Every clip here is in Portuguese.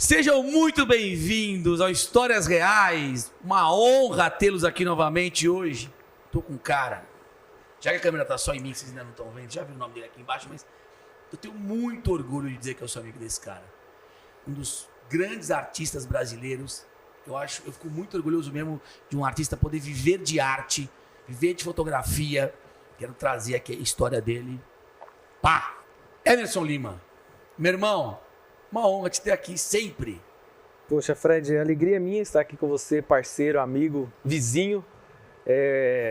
Sejam muito bem-vindos ao Histórias Reais. Uma honra tê-los aqui novamente hoje. Tô com um cara. Já que a câmera tá só em mim, vocês ainda não estão vendo. Já viu o nome dele aqui embaixo, mas eu tenho muito orgulho de dizer que eu sou amigo desse cara. Um dos grandes artistas brasileiros. Eu fico muito orgulhoso mesmo de um artista poder viver de arte, viver de fotografia. Quero trazer aqui a história dele. Pá! Emerson Lima. Meu irmão, uma honra te ter aqui sempre. Poxa, Fred, alegria minha estar aqui com você, parceiro, amigo, vizinho.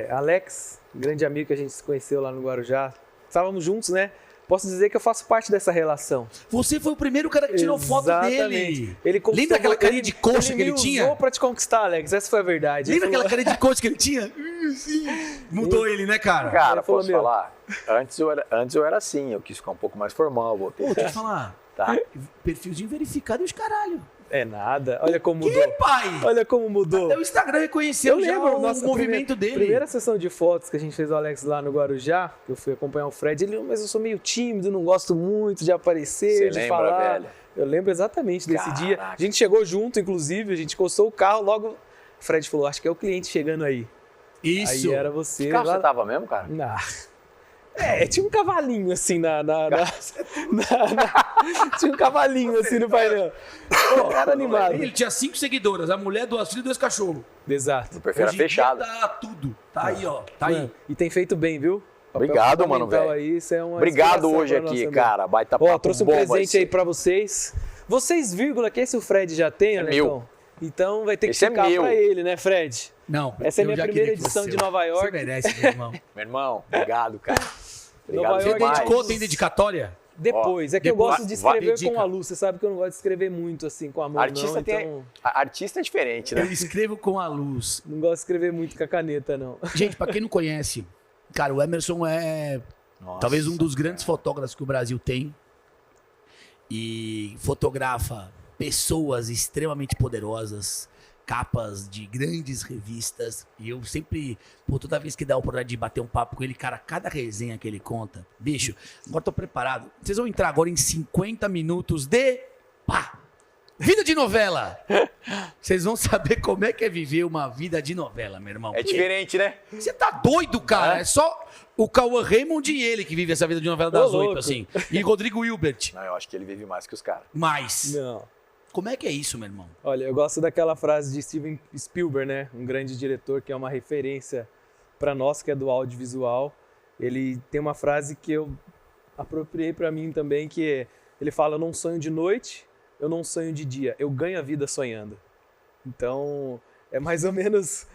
Alex, grande amigo que a gente se conheceu lá no Guarujá. Estávamos juntos, né? Posso dizer que eu faço parte dessa relação. Você foi o primeiro cara que tirou foto dele. Lembra aquela carinha de coxa que ele tinha? Ele usou pra te conquistar, Alex. Essa foi a verdade. Lembra aquela carinha de coxa que ele tinha? Sim. Mudou ele, né, cara? Cara, posso falar? Antes eu era assim, eu quis ficar um pouco mais formal. Pô, deixa eu te falar. Tá. Perfilzinho verificado e os caralho. É nada. Olha como mudou. Que, pai? Olha como mudou. Até o Instagram reconheceu já o movimento dele. Primeira sessão de fotos que a gente fez o Alex lá no Guarujá, que eu fui acompanhar o Fred, ele, mas eu sou meio tímido, não gosto muito de aparecer, de falar. Velho? Eu lembro exatamente desse dia. A gente chegou junto, inclusive, a gente encostou o carro, logo o Fred falou, acho que é o cliente chegando aí. Isso. Aí era você. Que carro você tava mesmo, cara? Tinha um cavalinho assim tinha um cavalinho assim no painel. Era animado. Ele tinha 5 seguidoras, a mulher, 2 filhos e 2 cachorros. Exato. O perfil era fechado. Tá tudo. Tá aí, ó. Tá aí. E tem feito bem, viu? Obrigado, mano, velho. Obrigado hoje aqui, cara. Baita papo. Trouxe um presente aí pra vocês. Vocês, vírgula, que esse o Fred já tem, né? Então vai ter que ficar pra ele, né, Fred? Não. Essa é a minha primeira edição de Nova York. Você merece, meu irmão. Meu irmão, obrigado, cara. Obrigado. Você dedicou, tem dedicatória? Depois. Que eu gosto de escrever com a luz. Você sabe que eu não gosto de escrever muito assim com a mão, Artista é diferente, né? Eu escrevo com a luz. Não gosto de escrever muito com a caneta, não. Gente, pra quem não conhece, cara, o Emerson é talvez um dos grandes fotógrafos que o Brasil tem. E fotografa pessoas extremamente poderosas, capas de grandes revistas, e eu sempre, toda vez que dá a oportunidade de bater um papo com ele, cara, cada resenha que ele conta, bicho, agora tô preparado. Vocês vão entrar agora em 50 minutos de vida de novela. Vocês vão saber como é que é viver uma vida de novela, meu irmão. É diferente, né? Você tá doido, cara? É só o Cauã Raymond e ele que vive essa vida de novela das 8, assim. E Rodrigo Hilbert. Não, eu acho que ele vive mais que os caras. Mais. Não. Como é que é isso, meu irmão? Olha, eu gosto daquela frase de Steven Spielberg, né? Um grande diretor que é uma referência para nós, que é do audiovisual. Ele tem uma frase que eu apropriei para mim também, que ele fala, eu não sonho de noite, eu não sonho de dia, eu ganho a vida sonhando. Então, é mais ou menos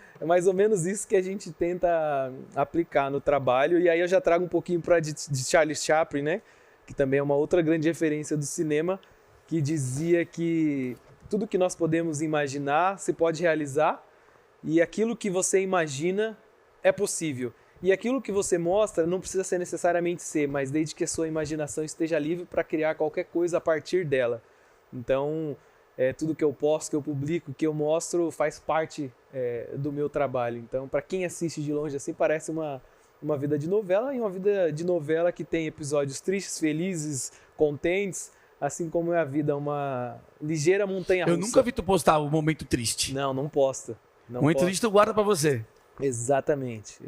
isso que a gente tenta aplicar no trabalho. E aí eu já trago um pouquinho para de Charlie Chaplin, né? Que também é uma outra grande referência do cinema, que dizia que tudo que nós podemos imaginar se pode realizar, e aquilo que você imagina é possível. E aquilo que você mostra não precisa ser necessariamente ser, mas desde que a sua imaginação esteja livre para criar qualquer coisa a partir dela. Então, tudo que eu posto, que eu publico, que eu mostro, faz parte do meu trabalho. Então, para quem assiste de longe assim, parece uma vida de novela, e uma vida de novela que tem episódios tristes, felizes, contentes, assim como é a vida, uma ligeira montanha-russa. Eu nunca vi tu postar o momento triste. Não posta. O momento triste tu guarda pra você. Exatamente,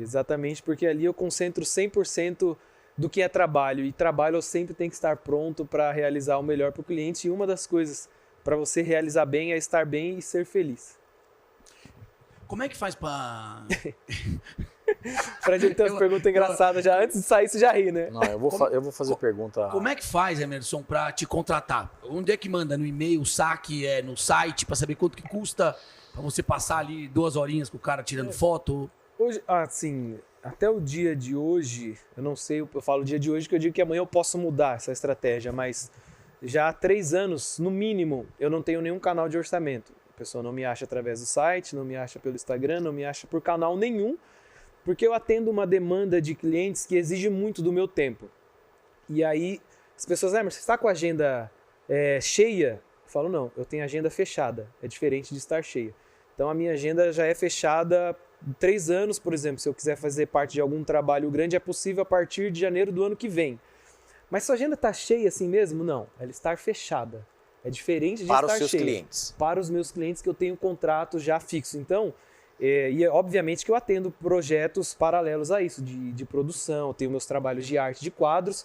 porque ali eu concentro 100% do que é trabalho, e trabalho eu sempre tenho que estar pronto para realizar o melhor para o cliente, e uma das coisas para você realizar bem é estar bem e ser feliz. Como é que faz pra... Fred, ele tem umas perguntas engraçadas já. Antes de sair, você já ri, né? Não, eu vou fazer pergunta... Como é que faz, Emerson, pra te contratar? Onde é que manda? No e-mail, saque, no site, pra saber quanto que custa, pra você passar ali 2 horinhas com o cara tirando foto? Hoje, assim, até o dia de hoje, eu não sei, eu falo dia de hoje que eu digo que amanhã eu posso mudar essa estratégia, mas já há 3 anos, no mínimo, eu não tenho nenhum canal de orçamento. A pessoa não me acha através do site, não me acha pelo Instagram, não me acha por canal nenhum, porque eu atendo uma demanda de clientes que exige muito do meu tempo. E aí, as pessoas, mas você está com a agenda cheia? Eu falo, não, eu tenho agenda fechada, é diferente de estar cheia. Então, a minha agenda já é fechada 3 anos, por exemplo. Se eu quiser fazer parte de algum trabalho grande, é possível a partir de janeiro do ano que vem. Mas sua agenda está cheia assim mesmo? Não, ela está fechada. É diferente de Para estar os seus cheio. clientes. Para os meus clientes que eu tenho contrato já fixo. Então, e é obviamente que eu atendo projetos paralelos a isso, de produção, eu tenho meus trabalhos de arte, de quadros,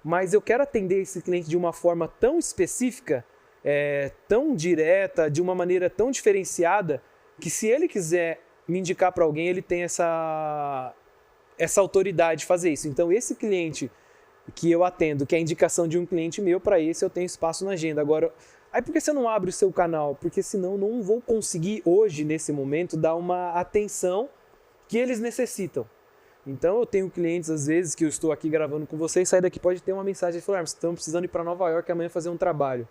mas eu quero atender esse cliente de uma forma tão específica, tão direta, de uma maneira tão diferenciada, que se ele quiser me indicar para alguém, ele tem essa autoridade de fazer isso. Então, esse cliente que eu atendo, que é a indicação de um cliente meu, para esse eu tenho espaço na agenda. Agora, aí por que você não abre o seu canal? Porque senão não vou conseguir hoje, nesse momento, dar uma atenção que eles necessitam. Então eu tenho clientes, às vezes, que eu estou aqui gravando com vocês, sair daqui pode ter uma mensagem e falar, estamos precisando ir para Nova York amanhã fazer um trabalho.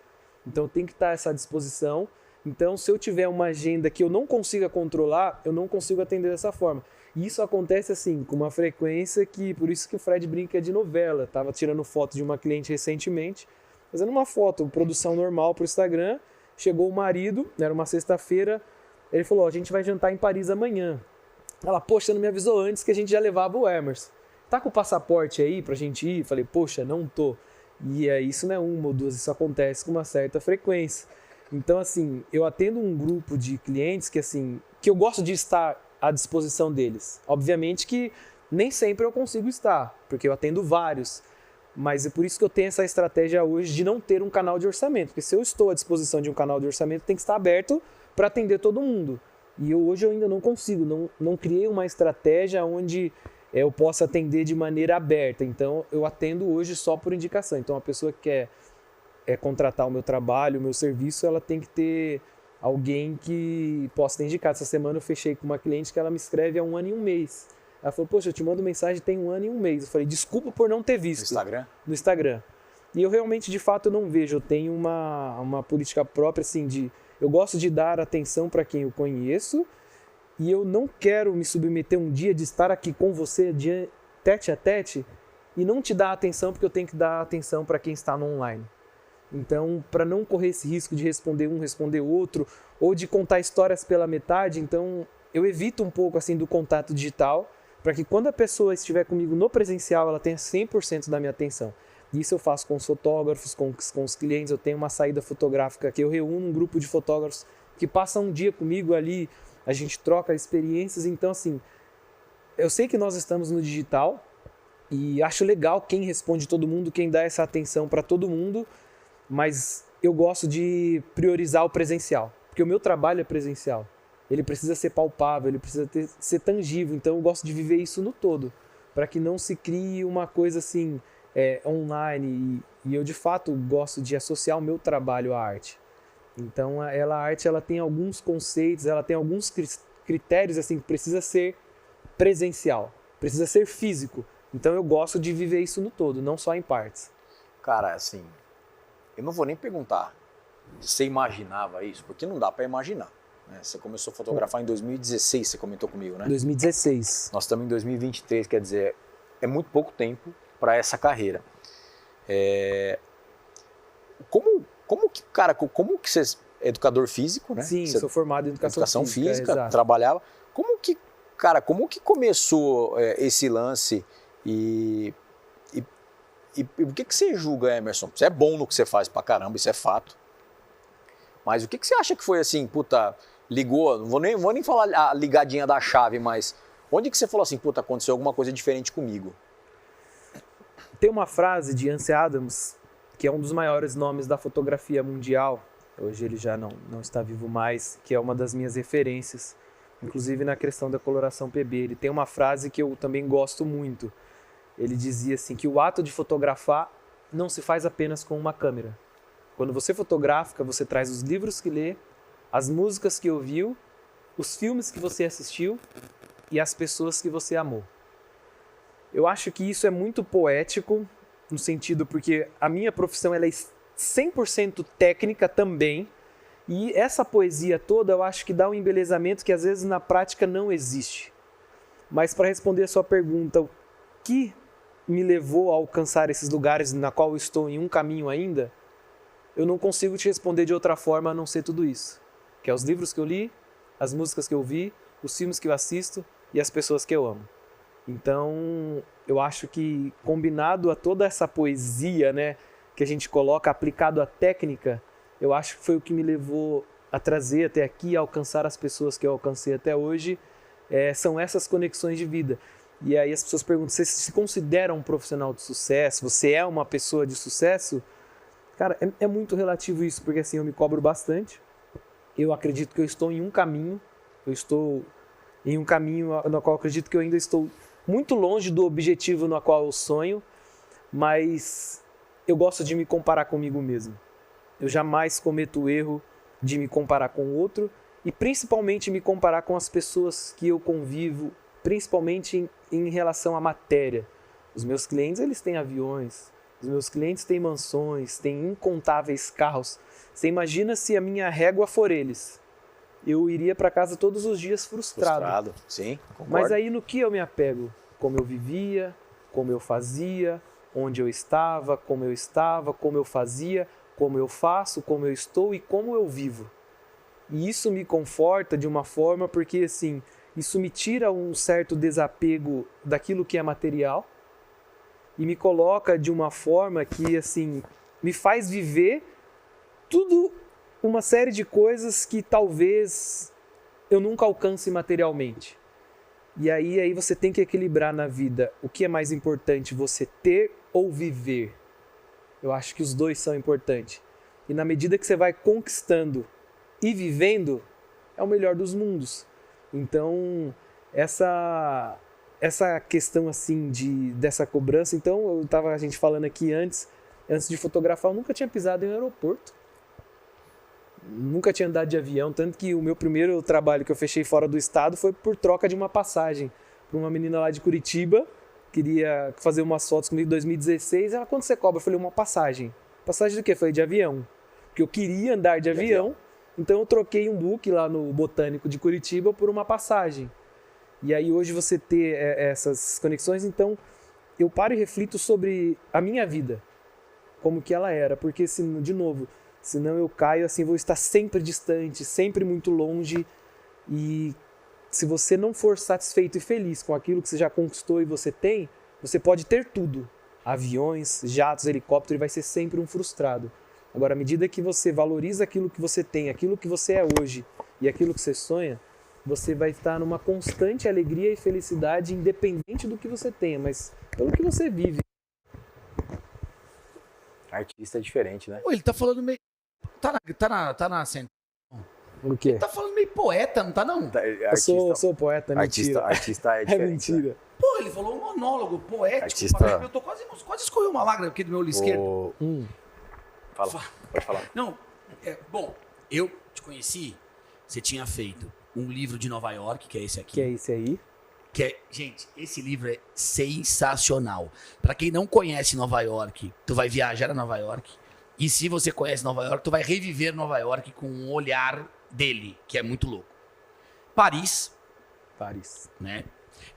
Então eu tenho que estar a essa disposição. Então se eu tiver uma agenda que eu não consiga controlar, eu não consigo atender dessa forma. E isso acontece assim, com uma frequência que, por isso que o Fred brinca de novela. Estava tirando foto de uma cliente recentemente, fazendo uma foto, produção normal para o Instagram. Chegou o marido, era uma sexta-feira, ele falou, a gente vai jantar em Paris amanhã. Ela, poxa, não me avisou antes que a gente já levava o Emerson. Tá com o passaporte aí pra gente ir? Falei, poxa, não tô. E isso não é uma ou duas, isso acontece com uma certa frequência. Então, assim, eu atendo um grupo de clientes que, assim, que eu gosto de estar à disposição deles. Obviamente que nem sempre eu consigo estar, porque eu atendo vários. Mas é por isso que eu tenho essa estratégia hoje de não ter um canal de orçamento. Porque se eu estou à disposição de um canal de orçamento, tem que estar aberto para atender todo mundo. E hoje eu ainda não consigo, não criei uma estratégia onde eu possa atender de maneira aberta. Então, eu atendo hoje só por indicação. Então, a pessoa que quer contratar o meu trabalho, o meu serviço, ela tem que ter alguém que possa ter indicado. Essa semana eu fechei com uma cliente que ela me escreve há 1 ano e 1 mês. Ela falou, poxa, eu te mando mensagem tem 1 ano e 1 mês. Eu falei, desculpa por não ter visto. No Instagram? No Instagram. E eu realmente, de fato, não vejo. Eu tenho uma política própria, assim, eu gosto de dar atenção para quem eu conheço e eu não quero me submeter um dia de estar aqui com você tete a tete e não te dar atenção porque eu tenho que dar atenção para quem está no online. Então, para não correr esse risco de responder um, responder outro, ou de contar histórias pela metade, então eu evito um pouco assim do contato digital, para que quando a pessoa estiver comigo no presencial, ela tenha 100% da minha atenção. Isso eu faço com os fotógrafos, com os clientes, eu tenho uma saída fotográfica que eu reúno um grupo de fotógrafos que passam um dia comigo ali, a gente troca experiências, então assim, eu sei que nós estamos no digital e acho legal quem responde todo mundo, quem dá essa atenção para todo mundo, mas eu gosto de priorizar o presencial, porque o meu trabalho é presencial. Ele precisa ser palpável, ele precisa ser tangível, então eu gosto de viver isso no todo, para que não se crie uma coisa assim online. E eu de fato gosto de associar o meu trabalho à arte. Então a arte ela tem alguns conceitos, ela tem alguns critérios assim que precisa ser presencial, precisa ser físico. Então eu gosto de viver isso no todo, não só em partes. Cara, assim, eu não vou nem perguntar se você imaginava isso, porque não dá para imaginar. Né? Você começou a fotografar em 2016, você comentou comigo, né? 2016. Nós estamos em 2023, quer dizer, é muito pouco tempo para essa carreira. Como que você é educador físico, né? Sim, você sou formado em educação física, trabalhava. Como que começou esse lance e o que você julga, Emerson? Você é bom no que você faz pra caramba, isso é fato. Mas o que você acha que foi assim, puta, ligou, não vou nem falar a ligadinha da chave, mas onde que você falou assim, puta, aconteceu alguma coisa diferente comigo? Tem uma frase de Ansel Adams, que é um dos maiores nomes da fotografia mundial, hoje ele já não está vivo mais, que é uma das minhas referências, inclusive na questão da coloração PB. Ele tem uma frase que eu também gosto muito. Ele dizia assim, que o ato de fotografar não se faz apenas com uma câmera. Quando você fotografa, você traz os livros que lê, as músicas que ouviu, os filmes que você assistiu e as pessoas que você amou. Eu acho que isso é muito poético, no sentido porque a minha profissão ela é 100% técnica também, e essa poesia toda eu acho que dá um embelezamento que às vezes na prática não existe. Mas para responder a sua pergunta, o que me levou a alcançar esses lugares na qual eu estou em um caminho ainda, eu não consigo te responder de outra forma a não ser tudo isso. Que é os livros que eu li, as músicas que eu vi, os filmes que eu assisto e as pessoas que eu amo. Então, eu acho que combinado a toda essa poesia, né, que a gente coloca, aplicado à técnica, eu acho que foi o que me levou a trazer até aqui, a alcançar as pessoas que eu alcancei até hoje, são essas conexões de vida. E aí as pessoas perguntam, você se considera um profissional de sucesso? Você é uma pessoa de sucesso? Cara, é muito relativo isso, porque assim, eu me cobro bastante. Eu acredito que eu estou em um caminho, no qual eu acredito que eu ainda estou muito longe do objetivo no qual eu sonho, mas eu gosto de me comparar comigo mesmo. Eu jamais cometo o erro de me comparar com o outro e principalmente me comparar com as pessoas que eu convivo, principalmente em relação à matéria. Os meus clientes, eles têm aviões, os meus clientes têm mansões, têm incontáveis carros. Você imagina se a minha régua for eles? Eu iria para casa todos os dias frustrado. Frustrado, sim, concordo. Mas aí no que eu me apego? Como eu vivia, como eu fazia, onde eu estava, como eu fazia, como eu faço, como eu estou e como eu vivo. E isso me conforta de uma forma porque, assim, isso me tira um certo desapego daquilo que é material e me coloca de uma forma que, assim, me faz viver tudo, uma série de coisas que talvez eu nunca alcance materialmente. E aí você tem que equilibrar na vida o que é mais importante, você ter ou viver. Eu acho que os dois são importantes. E na medida que você vai conquistando e vivendo, é o melhor dos mundos. Então, essa questão assim dessa cobrança, então a gente falando aqui antes de fotografar, eu nunca tinha pisado em um aeroporto. Nunca tinha andado de avião, tanto que o meu primeiro trabalho que eu fechei fora do estado foi por troca de uma passagem para uma menina lá de Curitiba, queria fazer umas fotos comigo em 2016, ela, quanto você cobra? Eu falei, uma passagem. Passagem do quê? Foi de avião. Porque eu queria andar de avião, então eu troquei um book lá no Botânico de Curitiba por uma passagem. E aí hoje você ter essas conexões, então eu paro e reflito sobre a minha vida, como que ela era, porque de novo, senão eu caio assim, vou estar sempre distante, sempre muito longe, e se você não for satisfeito e feliz com aquilo que você já conquistou e você tem, você pode ter tudo, aviões, jatos, helicóptero, e vai ser sempre um frustrado. Agora, à medida que você valoriza aquilo que você tem, aquilo que você é hoje e aquilo que você sonha, você vai estar numa constante alegria e felicidade, independente do que você tenha, mas pelo que você vive. Artista é diferente, né? Pô, ele tá falando meio... Tá na O quê? Ele tá falando meio poeta, não tá não? Eu sou poeta, mentira. Artista é É diferente. mentira. Pô, ele falou um monólogo poético. Artista- Eu tô quase escorreu uma lágrima aqui do meu olho esquerdo. Fala, pode falar. Não, bom, eu te conheci, você tinha feito um livro de Nova York, que é esse aqui. Que é esse aí? Gente, esse livro é sensacional. Pra quem não conhece Nova York, tu vai viajar a Nova York. E se você conhece Nova York, tu vai reviver Nova York com um olhar dele, que é muito louco. Paris, né?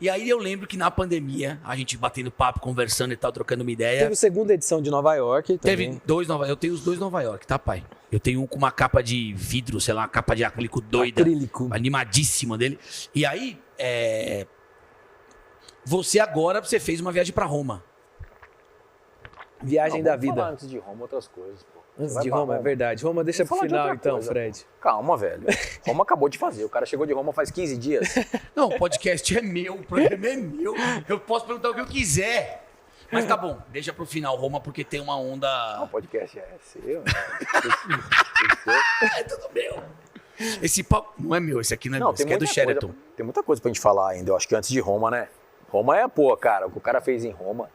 E aí eu lembro que na pandemia, a gente batendo papo, conversando e tal, trocando uma ideia. Teve a segunda edição de Nova York. Teve dois Nova York. Eu tenho os dois Nova York, tá, pai? Eu tenho um com uma capa de vidro, sei lá, uma capa de acrílico doida. Animadíssima dele. E aí, você fez uma viagem pra Roma. Viagem da vida. Antes de Roma, outras coisas, pô. Antes de Roma, é verdade. Roma deixa pro final, então, coisa, Fred. Calma, velho. Roma acabou de fazer. O cara chegou de Roma faz 15 dias. Não, o podcast é meu, o programa é meu. Eu posso perguntar o que eu quiser. Mas tá bom, deixa pro final Roma, porque tem uma onda... Não, o podcast é seu, né? É tudo meu. Esse papo não é meu, esse aqui não é meu. Esse aqui é do coisa, Sheraton. Tem muita coisa pra gente falar ainda. Eu acho que antes de Roma, né? Roma é, pô, cara, o que o cara fez em Roma...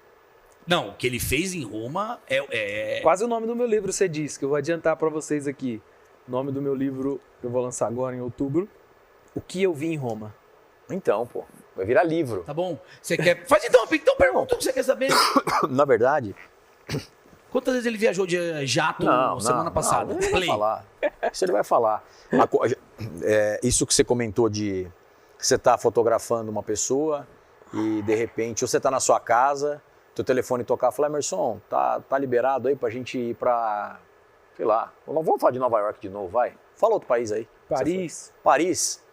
Não, o que ele fez em Roma é... Quase o nome do meu livro, você disse, que eu vou adiantar pra vocês aqui. O nome do meu livro, que eu vou lançar agora em outubro, O que eu vi em Roma. Então, pô, vai virar livro. Tá bom? Você quer... Então pergunta o que você quer saber. Na verdade... Quantas vezes ele viajou de jato semana passada? Não, ele vai falar. Isso ele vai falar. Isso que você comentou de... Você tá fotografando uma pessoa e, de repente, ou você tá na sua casa... Teu telefone tocar, falar, Emerson, tá liberado aí pra gente ir pra, sei lá, vamos falar de Nova York de novo, vai. Fala outro país aí. Paris. Paris.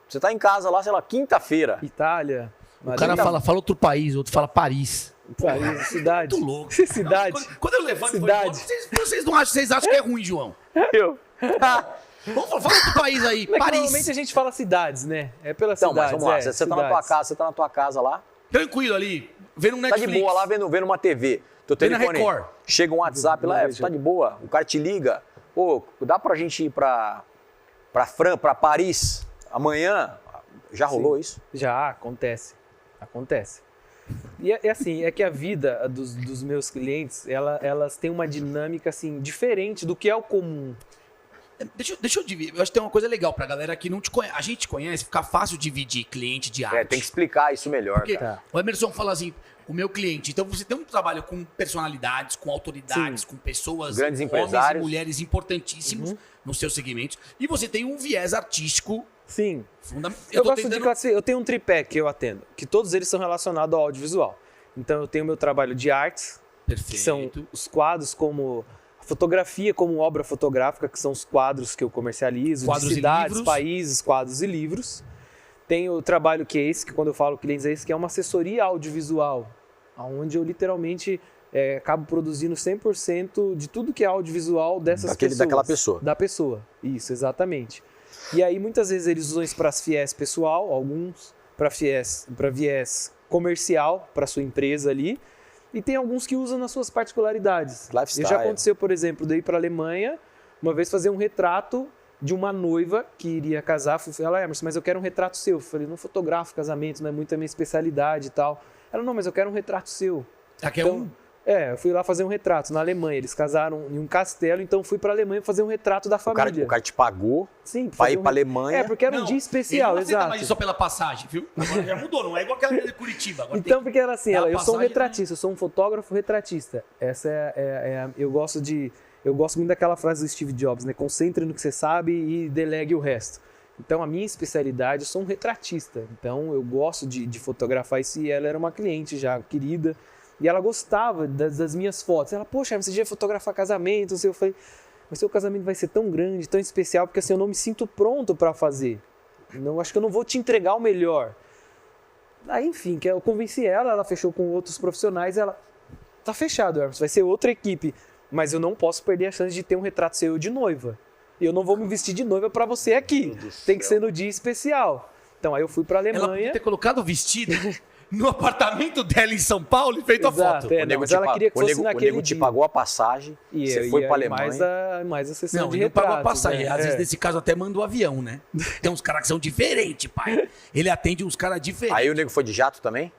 Você tá em casa lá, sei lá, quinta-feira. Itália. O cara fala outro país, outro fala Paris. Paris, cidade. Muito louco. Cidade. Quando eu levanto, Cidade. vocês acham que é ruim, João? Eu. Vamos falar outro país aí, Mas Paris. normalmente a gente fala cidades, né? É pela Então, cidade. mas vamos lá, você tá na tua casa, você tá na tua casa lá, Tranquilo ali, vendo um tá Netflix. de boa lá vendo uma TV. Teu Vendo a telefone, Record. chega um WhatsApp lá, tá de boa, o cara te liga, pô, dá pra gente ir pra Paris amanhã? Já rolou isso? Já, acontece. E é assim, é que a vida dos meus clientes, elas têm uma dinâmica assim, diferente do que é o comum. Deixa eu dividir. Eu acho que tem uma coisa legal pra galera que não te conhece. A gente te conhece, fica fácil dividir cliente de arte. Tem que explicar isso melhor, Porque cara. o Emerson fala assim, o meu cliente. Então você tem um trabalho com personalidades, com autoridades, Sim. com pessoas, Grandes homens empresários. e mulheres importantíssimos nos seus segmentos. E você tem um viés artístico Sim. fundamental. Eu gosto de classificar. Eu tenho um tripé que eu atendo, que todos eles são relacionados ao audiovisual. Então eu tenho meu trabalho de artes, Perfeito. que são os quadros como a fotografia como obra fotográfica, que são os quadros que eu comercializo, Quadros de e cidades, livros. países, quadros e livros. Tenho o trabalho que é esse, que quando eu falo clientes é esse, que é uma assessoria audiovisual, onde eu literalmente acabo produzindo 100% de tudo que é audiovisual dessas pessoas. Daquela pessoa. Da pessoa, isso, exatamente. E aí muitas vezes eles usam isso para viés pessoal, alguns para viés comercial, para sua empresa ali, e tem alguns que usam nas suas particularidades. Lifestyle. Já aconteceu, por exemplo, de ir para a Alemanha, uma vez fazer um retrato de uma noiva que iria casar. Ela, Emerson, mas eu quero um retrato seu. Eu falei, não fotografo casamentos, não é muito a minha especialidade e tal. Ela, não, mas eu quero um retrato seu. Aqui é Então, eu fui lá fazer um retrato na Alemanha. Eles casaram em um castelo, então fui para a Alemanha fazer um retrato da família. O cara te pagou Sim, pra fazer ir pra Alemanha. porque era um dia especial, ele não aceita exato. mais só pela passagem, viu? Agora já mudou, não é igual aquela de Curitiba. Agora Então, porque era assim, dar a eu sou um passagem, retratista, eu sou um fotógrafo retratista. Essa eu gosto muito daquela frase do Steve Jobs, né? Concentre no que você sabe e delegue o resto. Então, a minha especialidade, eu sou um retratista. Então, eu gosto de fotografar isso, e ela era uma cliente já, querida, e ela gostava das minhas fotos. Ela, poxa, você já fotografar casamento? Eu falei, mas seu casamento vai ser tão grande, tão especial, porque assim, eu não me sinto pronto para fazer. Não, acho que eu não vou te entregar o melhor. Aí, enfim, que eu convenci ela fechou com outros profissionais, ela, tá fechado, Hermes, vai ser outra equipe, mas eu não posso perder a chance de ter um retrato seu de noiva. E eu não vou me vestir de noiva para você aqui, tem que ser no dia especial. Então, aí eu fui para Ela Alemanha. podia ter colocado o vestido no apartamento dela em São Paulo e feito Exato, a foto. não, mas ela queria que fosse naquele O nego te dia. pagou a passagem, E você eu foi ia pra aí Alemanha. mais a sessão Não, de ele não retratos. pagou a passagem. né? Às vezes, nesse caso, até manda o avião, né? Tem uns caras que são diferentes, pai. Ele atende uns caras diferentes. Aí o nego foi de jato também?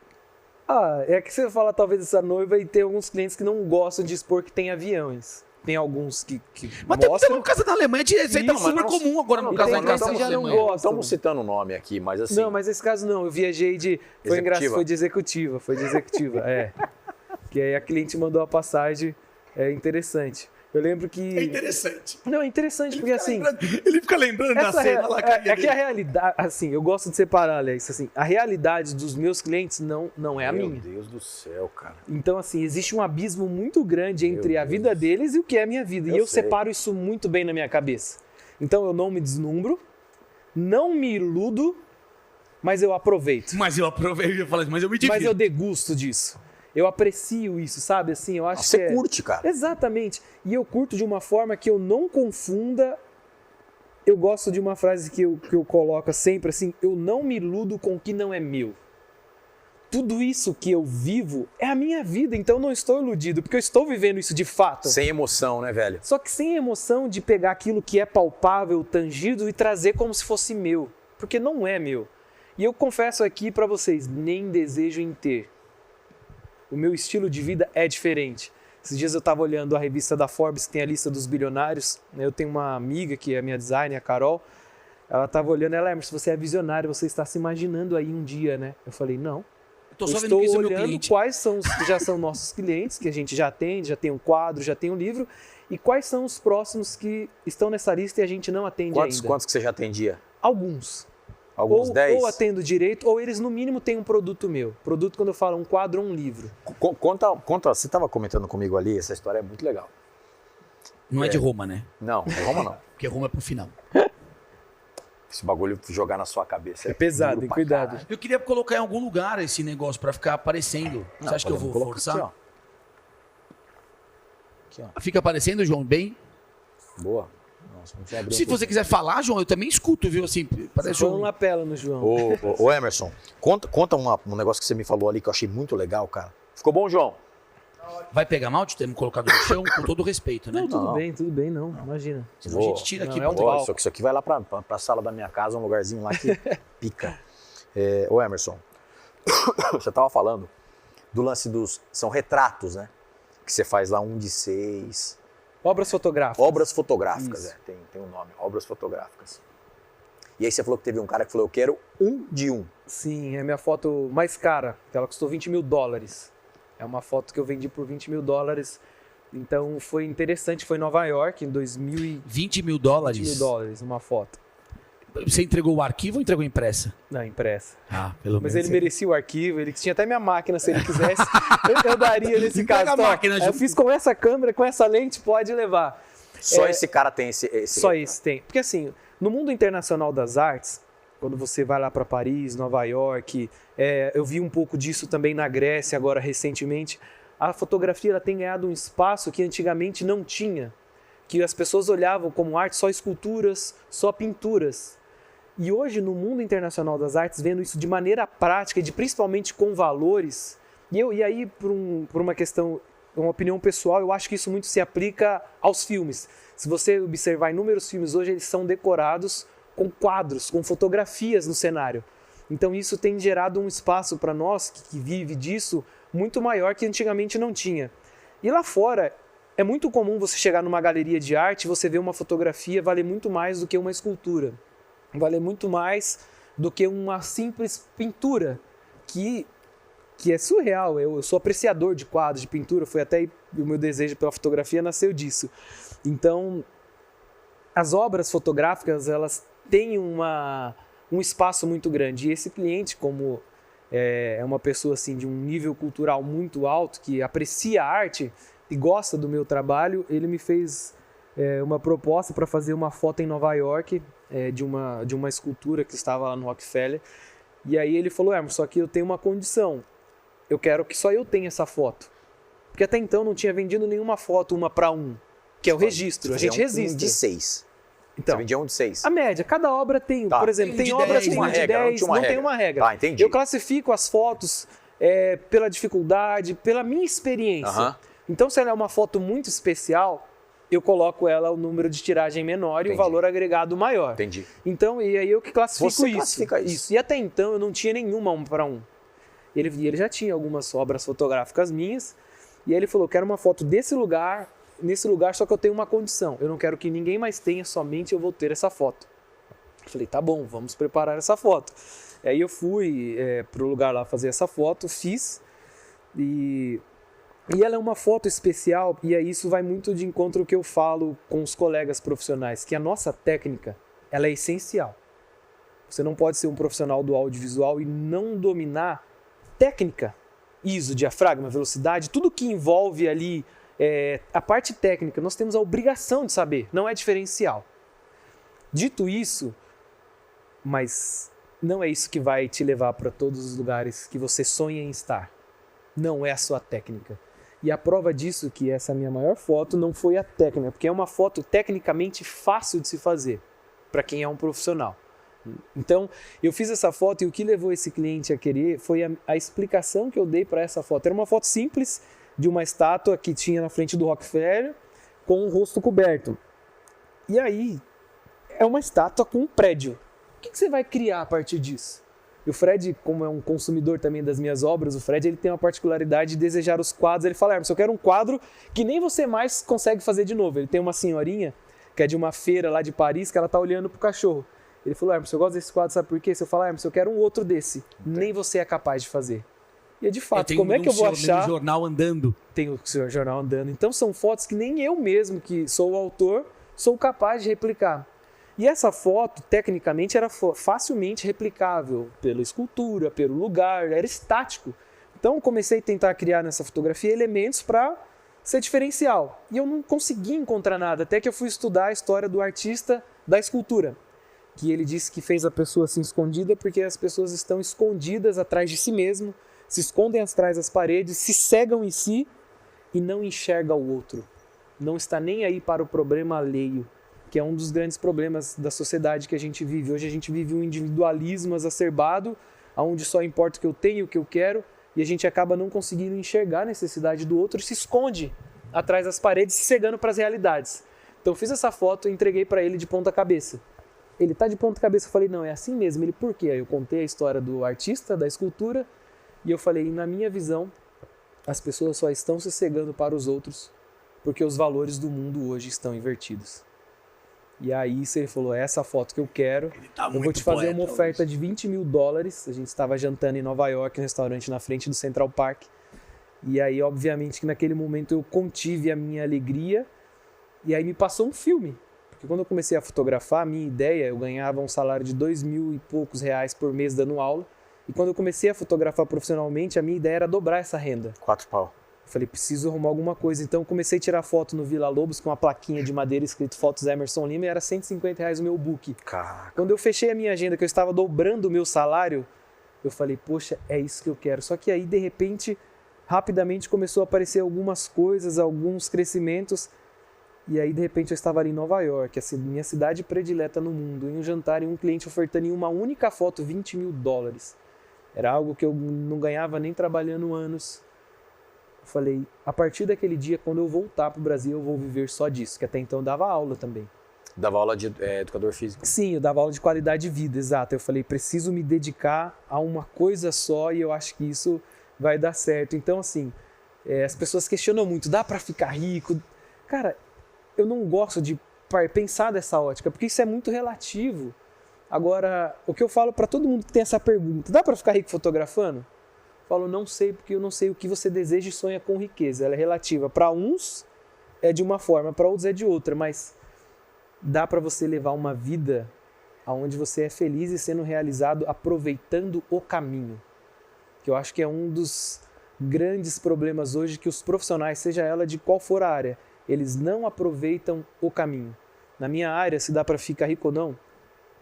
É que você fala talvez essa noiva e tem alguns clientes que não gostam de expor que tem aviões. Tem alguns que Mas tem mostram. um casa da Alemanha de receita Isso, super mas comum agora no não, casal tem em clientes casa que da já não Alemanha. gostam. Estamos citando o nome aqui, mas assim... Não, mas nesse caso não. Eu viajei foi engraçado, foi de executiva. Que aí a cliente mandou a passagem, interessante. Eu lembro que... É interessante. Não, é interessante porque assim... Ele fica lembrando da cena lá. É que a realidade, assim, eu gosto de separar, Alex, assim, a realidade dos meus clientes não é a minha. Meu Deus do céu, cara. Então, assim, existe um abismo muito grande entre a vida deles e o que é a minha vida. E eu sei. separo isso muito bem na minha cabeça. Então, eu não me deslumbro, não me iludo, mas eu aproveito. Mas eu aproveito e falei, mas eu me divirto. Mas eu degusto disso. Eu aprecio isso, sabe? Assim, eu acho que Você curte, cara. Exatamente. E eu curto de uma forma que eu não confunda. Eu gosto de uma frase que eu coloco sempre assim: eu não me iludo com o que não é meu. Tudo isso que eu vivo é a minha vida, então eu não estou iludido, porque eu estou vivendo isso de fato. Sem emoção, né, velho? Só que sem emoção de pegar aquilo que é palpável, tangível e trazer como se fosse meu, porque não é meu. E eu confesso aqui para vocês, nem desejo em ter. O meu estilo de vida é diferente. Esses dias eu estava olhando a revista da Forbes, que tem a lista dos bilionários. Eu tenho uma amiga que é minha designer, a Carol. Ela estava olhando, ela, Emerson, você é visionário, você está se imaginando aí um dia, né? Eu falei, não. Tô só Eu vendo estou que esse é meu olhando cliente. quais são os que já são nossos clientes, que a gente já tem um quadro, já tem um livro, e quais são os próximos que estão nessa lista e a gente não atende ainda. Quantos que você já atendia? Alguns. Alguns 10? Ou atendo direito, ou eles no mínimo têm um produto meu. Produto quando eu falo um quadro ou um livro. Conta, você estava comentando comigo ali, essa história é muito legal. Não é de Roma, né? Não, Roma não. Porque Roma é pro final. Esse bagulho jogar na sua cabeça. É pesado, duro tem pra cuidado. caralho. Eu queria colocar em algum lugar esse negócio pra ficar aparecendo. Não, Você acha que eu vou podemos colocar forçar? Aqui, ó. Fica aparecendo, João, bem? Boa. Nossa, vamos abrir Se você quiser falar, João, eu também escuto, viu? Assim, parece Foi um um... lapela no João. Ô, Emerson, conta um negócio que você me falou ali que eu achei muito legal, cara. Ficou bom, João? Vai pegar mal de ter me colocado no chão, com todo respeito, né? Não, Não. tudo bem, não. Imagina. Senão a gente tira aqui Não, é um pro palco. Isso aqui vai lá pra sala da minha casa, um lugarzinho lá que pica. Ô, Emerson, você tava falando do lance dos... São retratos, né? Que você faz lá 1 de 6. Obras fotográficas. Obras fotográficas, Isso. tem um nome. Obras fotográficas. E aí você falou que teve um cara que falou, eu quero 1 de 1. Sim, é a minha foto mais cara, que ela custou $20 mil. É uma foto que eu vendi por $20 mil. Então foi interessante, foi em Nova York, em 2000 $20 mil. $20 mil, uma foto. Você entregou o arquivo ou entregou impressa? Não, impressa. Ah, pelo Mas menos. ele merecia o arquivo, ele tinha até minha máquina, se ele quisesse. eu daria nesse Entrega caso. a Ó, máquina, eu Ju. fiz com essa câmera, com essa lente, pode levar. Só esse cara tem esse... Só esse tem. Porque assim, no mundo internacional das artes, quando você vai lá para Paris, Nova York, eu vi um pouco disso também na Grécia, agora recentemente, a fotografia ela tem ganhado um espaço que antigamente não tinha, que as pessoas olhavam como arte só esculturas, só pinturas. E hoje, no mundo internacional das artes, vendo isso de maneira prática, principalmente com valores, e aí, por uma questão, uma opinião pessoal, eu acho que isso muito se aplica aos filmes. Se você observar inúmeros filmes hoje, eles são decorados com quadros, com fotografias no cenário. Então isso tem gerado um espaço para nós, que vive disso, muito maior que antigamente não tinha. E lá fora, é muito comum você chegar numa galeria de arte e você ver uma fotografia valer muito mais do que uma escultura. Valer muito mais do que uma simples pintura, que é surreal. Eu sou apreciador de quadros, de pintura, foi até o meu desejo pela fotografia nasceu disso. Então, as obras fotográficas, elas têm um espaço muito grande. E esse cliente, como é uma pessoa assim, de um nível cultural muito alto, que aprecia a arte e gosta do meu trabalho, ele me fez uma proposta para fazer uma foto em Nova York, de uma escultura que estava lá no Rockefeller. E aí ele falou, Emerson, só que eu tenho uma condição. Eu quero que só eu tenha essa foto. Porque até então não tinha vendido nenhuma foto 1 para 1, que é o registro. A gente resiste. 1 de 6. Então, Você vendia 1 de 6. a média, cada obra tem, Tá. por exemplo, Tem tem de obras 10, que uma tem de regra, não 10, tinha uma não tem regra. uma regra. Tá, entendi. Eu classifico as fotos pela dificuldade, pela minha experiência. Aham. Então, se ela é uma foto muito especial, eu coloco ela o número de tiragem menor e o Entendi. valor agregado maior. Entendi. Então, e aí eu que classifico Você isso. classifica isso. E até então eu não tinha nenhuma 1 para 1. Ele já tinha algumas obras fotográficas minhas, e aí ele falou, quero uma foto nesse lugar, só que eu tenho uma condição. Eu não quero que ninguém mais tenha, somente eu vou ter essa foto. Eu falei, tá bom, vamos preparar essa foto. Aí eu fui pro lugar lá fazer essa foto, fiz, e ela é uma foto especial, e aí isso vai muito de encontro ao que eu falo com os colegas profissionais, que a nossa técnica, ela é essencial. Você não pode ser um profissional do audiovisual e não dominar técnica, ISO, diafragma, velocidade, tudo que envolve ali a parte técnica, nós temos a obrigação de saber, não é diferencial. Dito isso, mas não é isso que vai te levar para todos os lugares que você sonha em estar. Não é a sua técnica. E a prova disso, que essa minha maior foto, não foi a técnica, porque é uma foto tecnicamente fácil de se fazer, para quem é um profissional. Então, eu fiz essa foto e o que levou esse cliente a querer foi a explicação que eu dei para essa foto. Era uma foto simples de uma estátua que tinha na frente do Rockefeller com o rosto coberto. E aí, é uma estátua com um prédio. O que você vai criar a partir disso? E o Fred, como é um consumidor também das minhas obras, o Fred ele tem uma particularidade de desejar os quadros. Ele fala, Emerson, eu quero um quadro que nem você mais consegue fazer de novo. Ele tem uma senhorinha, que é de uma feira lá de Paris, que ela está olhando pro cachorro. Ele falou, Emerson, eu gosto desse quadro, sabe por quê? Se eu falar, Emerson, eu quero um outro desse. Nem você é capaz de fazer. E é de fato, como é que eu vou achar... Tem um jornal andando. Tem o seu jornal andando. Então são fotos que nem eu mesmo, que sou o autor, sou capaz de replicar. E essa foto, tecnicamente, era facilmente replicável pela escultura, pelo lugar, era estático. Então comecei a tentar criar nessa fotografia elementos para ser diferencial. E eu não consegui encontrar nada, até que eu fui estudar a história do artista da escultura. que ele disse que fez a pessoa assim escondida porque as pessoas estão escondidas atrás de si mesmo, se escondem atrás das paredes, se cegam em si e não enxerga o outro. Não está nem aí para o problema alheio, que é um dos grandes problemas da sociedade que a gente vive. Hoje a gente vive um individualismo exacerbado, onde só importa o que eu tenho, o que eu quero, e a gente acaba não conseguindo enxergar a necessidade do outro e se esconde atrás das paredes, se cegando para as realidades. Então eu fiz essa foto e entreguei para ele de ponta cabeça. Ele tá de ponta cabeça, eu falei, não, é assim mesmo. Ele, por quê? Aí eu contei a história do artista, da escultura, e eu falei, na minha visão, as pessoas só estão se cegando para os outros porque os valores do mundo hoje estão invertidos. E aí ele falou, é essa foto que eu quero, eu vou te fazer uma oferta de $20 mil. A gente estava jantando em Nova York, no restaurante na frente do Central Park. E aí, obviamente, que naquele momento eu contive a minha alegria. E aí me passou um filme. Porque quando eu comecei a fotografar, a minha ideia, eu ganhava um salário de R$2.000 e poucos por mês dando aula. E quando eu comecei a fotografar profissionalmente, a minha ideia era dobrar essa renda. 4 pau. Eu falei, preciso arrumar alguma coisa. Então eu comecei a tirar foto no Vila Lobos com uma plaquinha de madeira escrito Fotos Emerson Lima e era R$150 o meu book. Caraca. Quando eu fechei a minha agenda, que eu estava dobrando o meu salário, eu falei, poxa, é isso que eu quero. Só que aí, de repente, rapidamente começou a aparecer algumas coisas, alguns crescimentos. E aí, de repente, eu estava ali em Nova York, a minha cidade predileta no mundo, em um jantar, e um cliente ofertando em uma única foto $20 mil. Era algo que eu não ganhava nem trabalhando anos. Eu falei, a partir daquele dia, quando eu voltar para o Brasil, eu vou viver só disso, que até então eu dava aula também. Dava aula de educador físico? Sim, eu dava aula de qualidade de vida, exato. Eu falei, preciso me dedicar a uma coisa só e eu acho que isso vai dar certo. Então, assim, as pessoas questionam muito, dá para ficar rico? Cara, eu não gosto de pensar dessa ótica, porque isso é muito relativo. Agora, o que eu falo para todo mundo que tem essa pergunta, dá para ficar rico fotografando? Eu falo, não sei, porque eu não sei o que você deseja e sonha com riqueza. Ela é relativa. Para uns é de uma forma, para outros é de outra, mas dá para você levar uma vida onde você é feliz e sendo realizado aproveitando o caminho. Que eu acho que é um dos grandes problemas hoje que os profissionais, seja ela de qual for a área, eles não aproveitam o caminho. Na minha área, se dá para ficar rico ou não,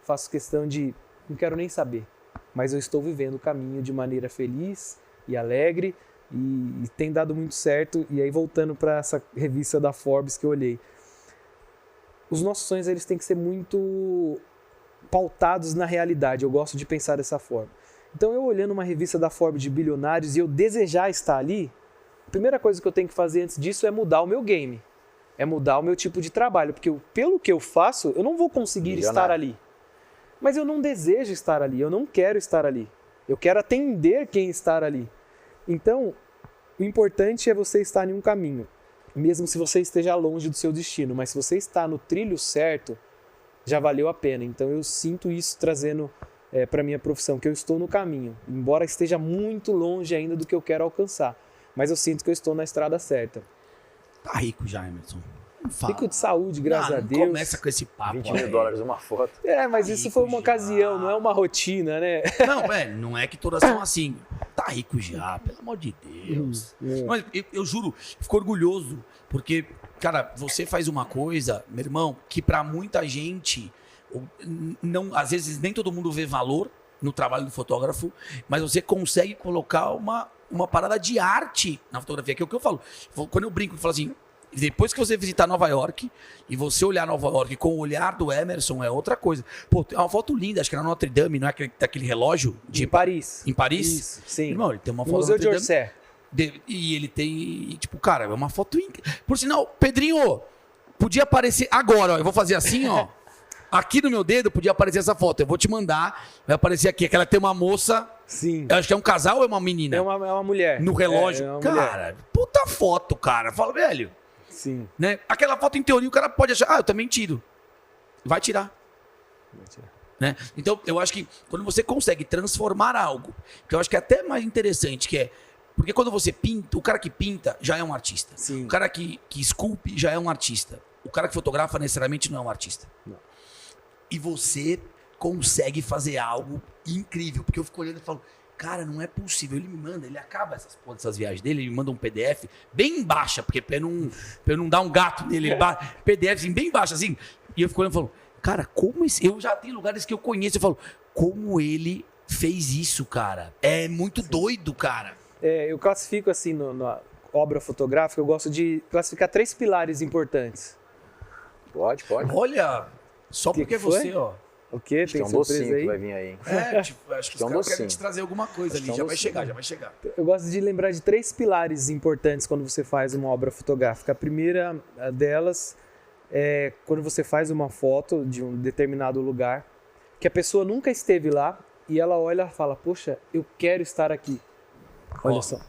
faço questão de, não quero nem saber, mas eu estou vivendo o caminho de maneira feliz e alegre e tem dado muito certo. E aí, voltando para essa revista da Forbes que eu olhei, os nossos sonhos eles têm que ser muito pautados na realidade, eu gosto de pensar dessa forma. Então, eu olhando uma revista da Forbes de bilionários e eu desejar estar ali, a primeira coisa que eu tenho que fazer antes disso é mudar o meu game, é mudar o meu tipo de trabalho, porque pelo que eu faço, eu não vou conseguir estar ali. Mas eu não desejo estar ali, eu não quero estar ali. Eu quero atender quem está ali. Então, o importante é você estar em um caminho, mesmo se você esteja longe do seu destino, mas se você está no trilho certo, já valeu a pena. Então eu sinto isso trazendo para a minha profissão, que eu estou no caminho, embora esteja muito longe ainda do que eu quero alcançar. Mas eu sinto que eu estou na estrada certa. Tá rico já, Emerson. Rico de saúde, graças a Deus. Começa com esse papo. $20 mil uma foto. Mas isso foi uma ocasião, não é uma rotina, né? Não, não é que todas são assim. Tá rico já, pelo amor de Deus. Mas eu juro, fico orgulhoso, porque, cara, você faz uma coisa, meu irmão, que pra muita gente, não, às vezes nem todo mundo vê valor no trabalho do fotógrafo, mas você consegue colocar uma parada de arte na fotografia, que é o que eu falo. Quando eu brinco, eu falo assim, depois que você visitar Nova York e você olhar Nova York com o olhar do Emerson, é outra coisa. Pô, é uma foto linda, acho que era na Notre Dame, não é daquele relógio? De Paris. Em Paris? Isso, sim. Irmão, ele tem uma foto no Museu de Orsay. E ele tem, tipo, cara, é uma foto incrível. Por sinal, Pedrinho, podia aparecer agora, ó, eu vou fazer assim, ó. Aqui no meu dedo podia aparecer essa foto. Eu vou te mandar, vai aparecer aqui. Aquela tem uma moça. Sim. Eu acho que é um casal ou é uma menina? É uma mulher. No relógio. É uma cara, mulher. Puta foto, cara. Fala, velho. Sim. Né? Aquela foto, em teoria, o cara pode achar, eu também tiro. Vai tirar. Né? Então, eu acho que quando você consegue transformar algo, que eu acho que é até mais interessante, que é, porque quando você pinta, o cara que pinta já é um artista. Sim. O cara que esculpe já é um artista. O cara que fotografa necessariamente não é um artista. Não. E você consegue fazer algo incrível, porque eu fico olhando e falo, cara, não é possível. Ele me manda, ele acaba essas viagens dele, ele me manda um PDF bem baixa, porque pra eu não dar um gato nele, PDF assim, bem baixo, assim. E eu fico olhando e falo, cara, como esse... Eu já tenho lugares que eu conheço, eu falo, como ele fez isso, cara? É muito doido, cara. Eu classifico assim, na obra fotográfica, eu gosto de classificar 3 pilares importantes. Pode. Olha, só Que porque foi? você, ó. O quê? Acho que Tem é um surpresa docinho aí? que vai vir aí. Tipo, acho que É um os caras querem docinho. te trazer alguma coisa Acho que ali. é um Já vai docinho. chegar, já vai chegar. Eu gosto de lembrar de 3 pilares importantes quando você faz uma obra fotográfica. A primeira delas é quando você faz uma foto de um determinado lugar, que a pessoa nunca esteve lá e ela olha e fala, poxa, eu quero estar aqui. Olha Ó. só.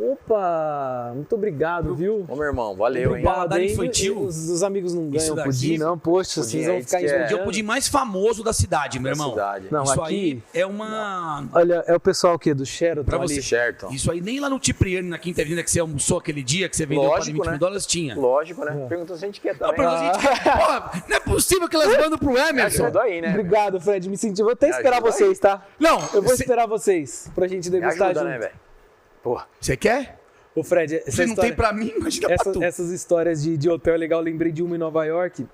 Opa, muito obrigado, viu? Ô, meu irmão, valeu, hein? Paladar hein? infantil. Os amigos não Isso ganham daqui- pudim, não. Poxa, Pudim vocês aí vão ficar diz que é- É o esbanjando. pudim mais famoso da cidade, meu Da irmão. cidade. Não, Isso aqui... aí é uma... Olha, é o pessoal aqui do Sheraton Pra ali. você. Certo. Isso aí nem lá no Cipriani, na Quinta Avenida, que você almoçou aquele dia, que você vendeu para Lógico, 20 mil dólares, tinha. Lógico, né? Perguntou se a gente quer Não, também. pra gente, porra, não é possível que elas mandam pro Emerson. Ajuda aí, né? Obrigado, Fred. Me senti... Vou até esperar ajuda vocês, tá? Não, Eu vou cê- esperar vocês pra gente Me degustar ajuda, junto. né, velho? Porra. você quer? Ô, Fred, essa Você não história... tem pra mim, imagina pra tu. Essas histórias de hotel é legal, eu lembrei de uma em Nova York,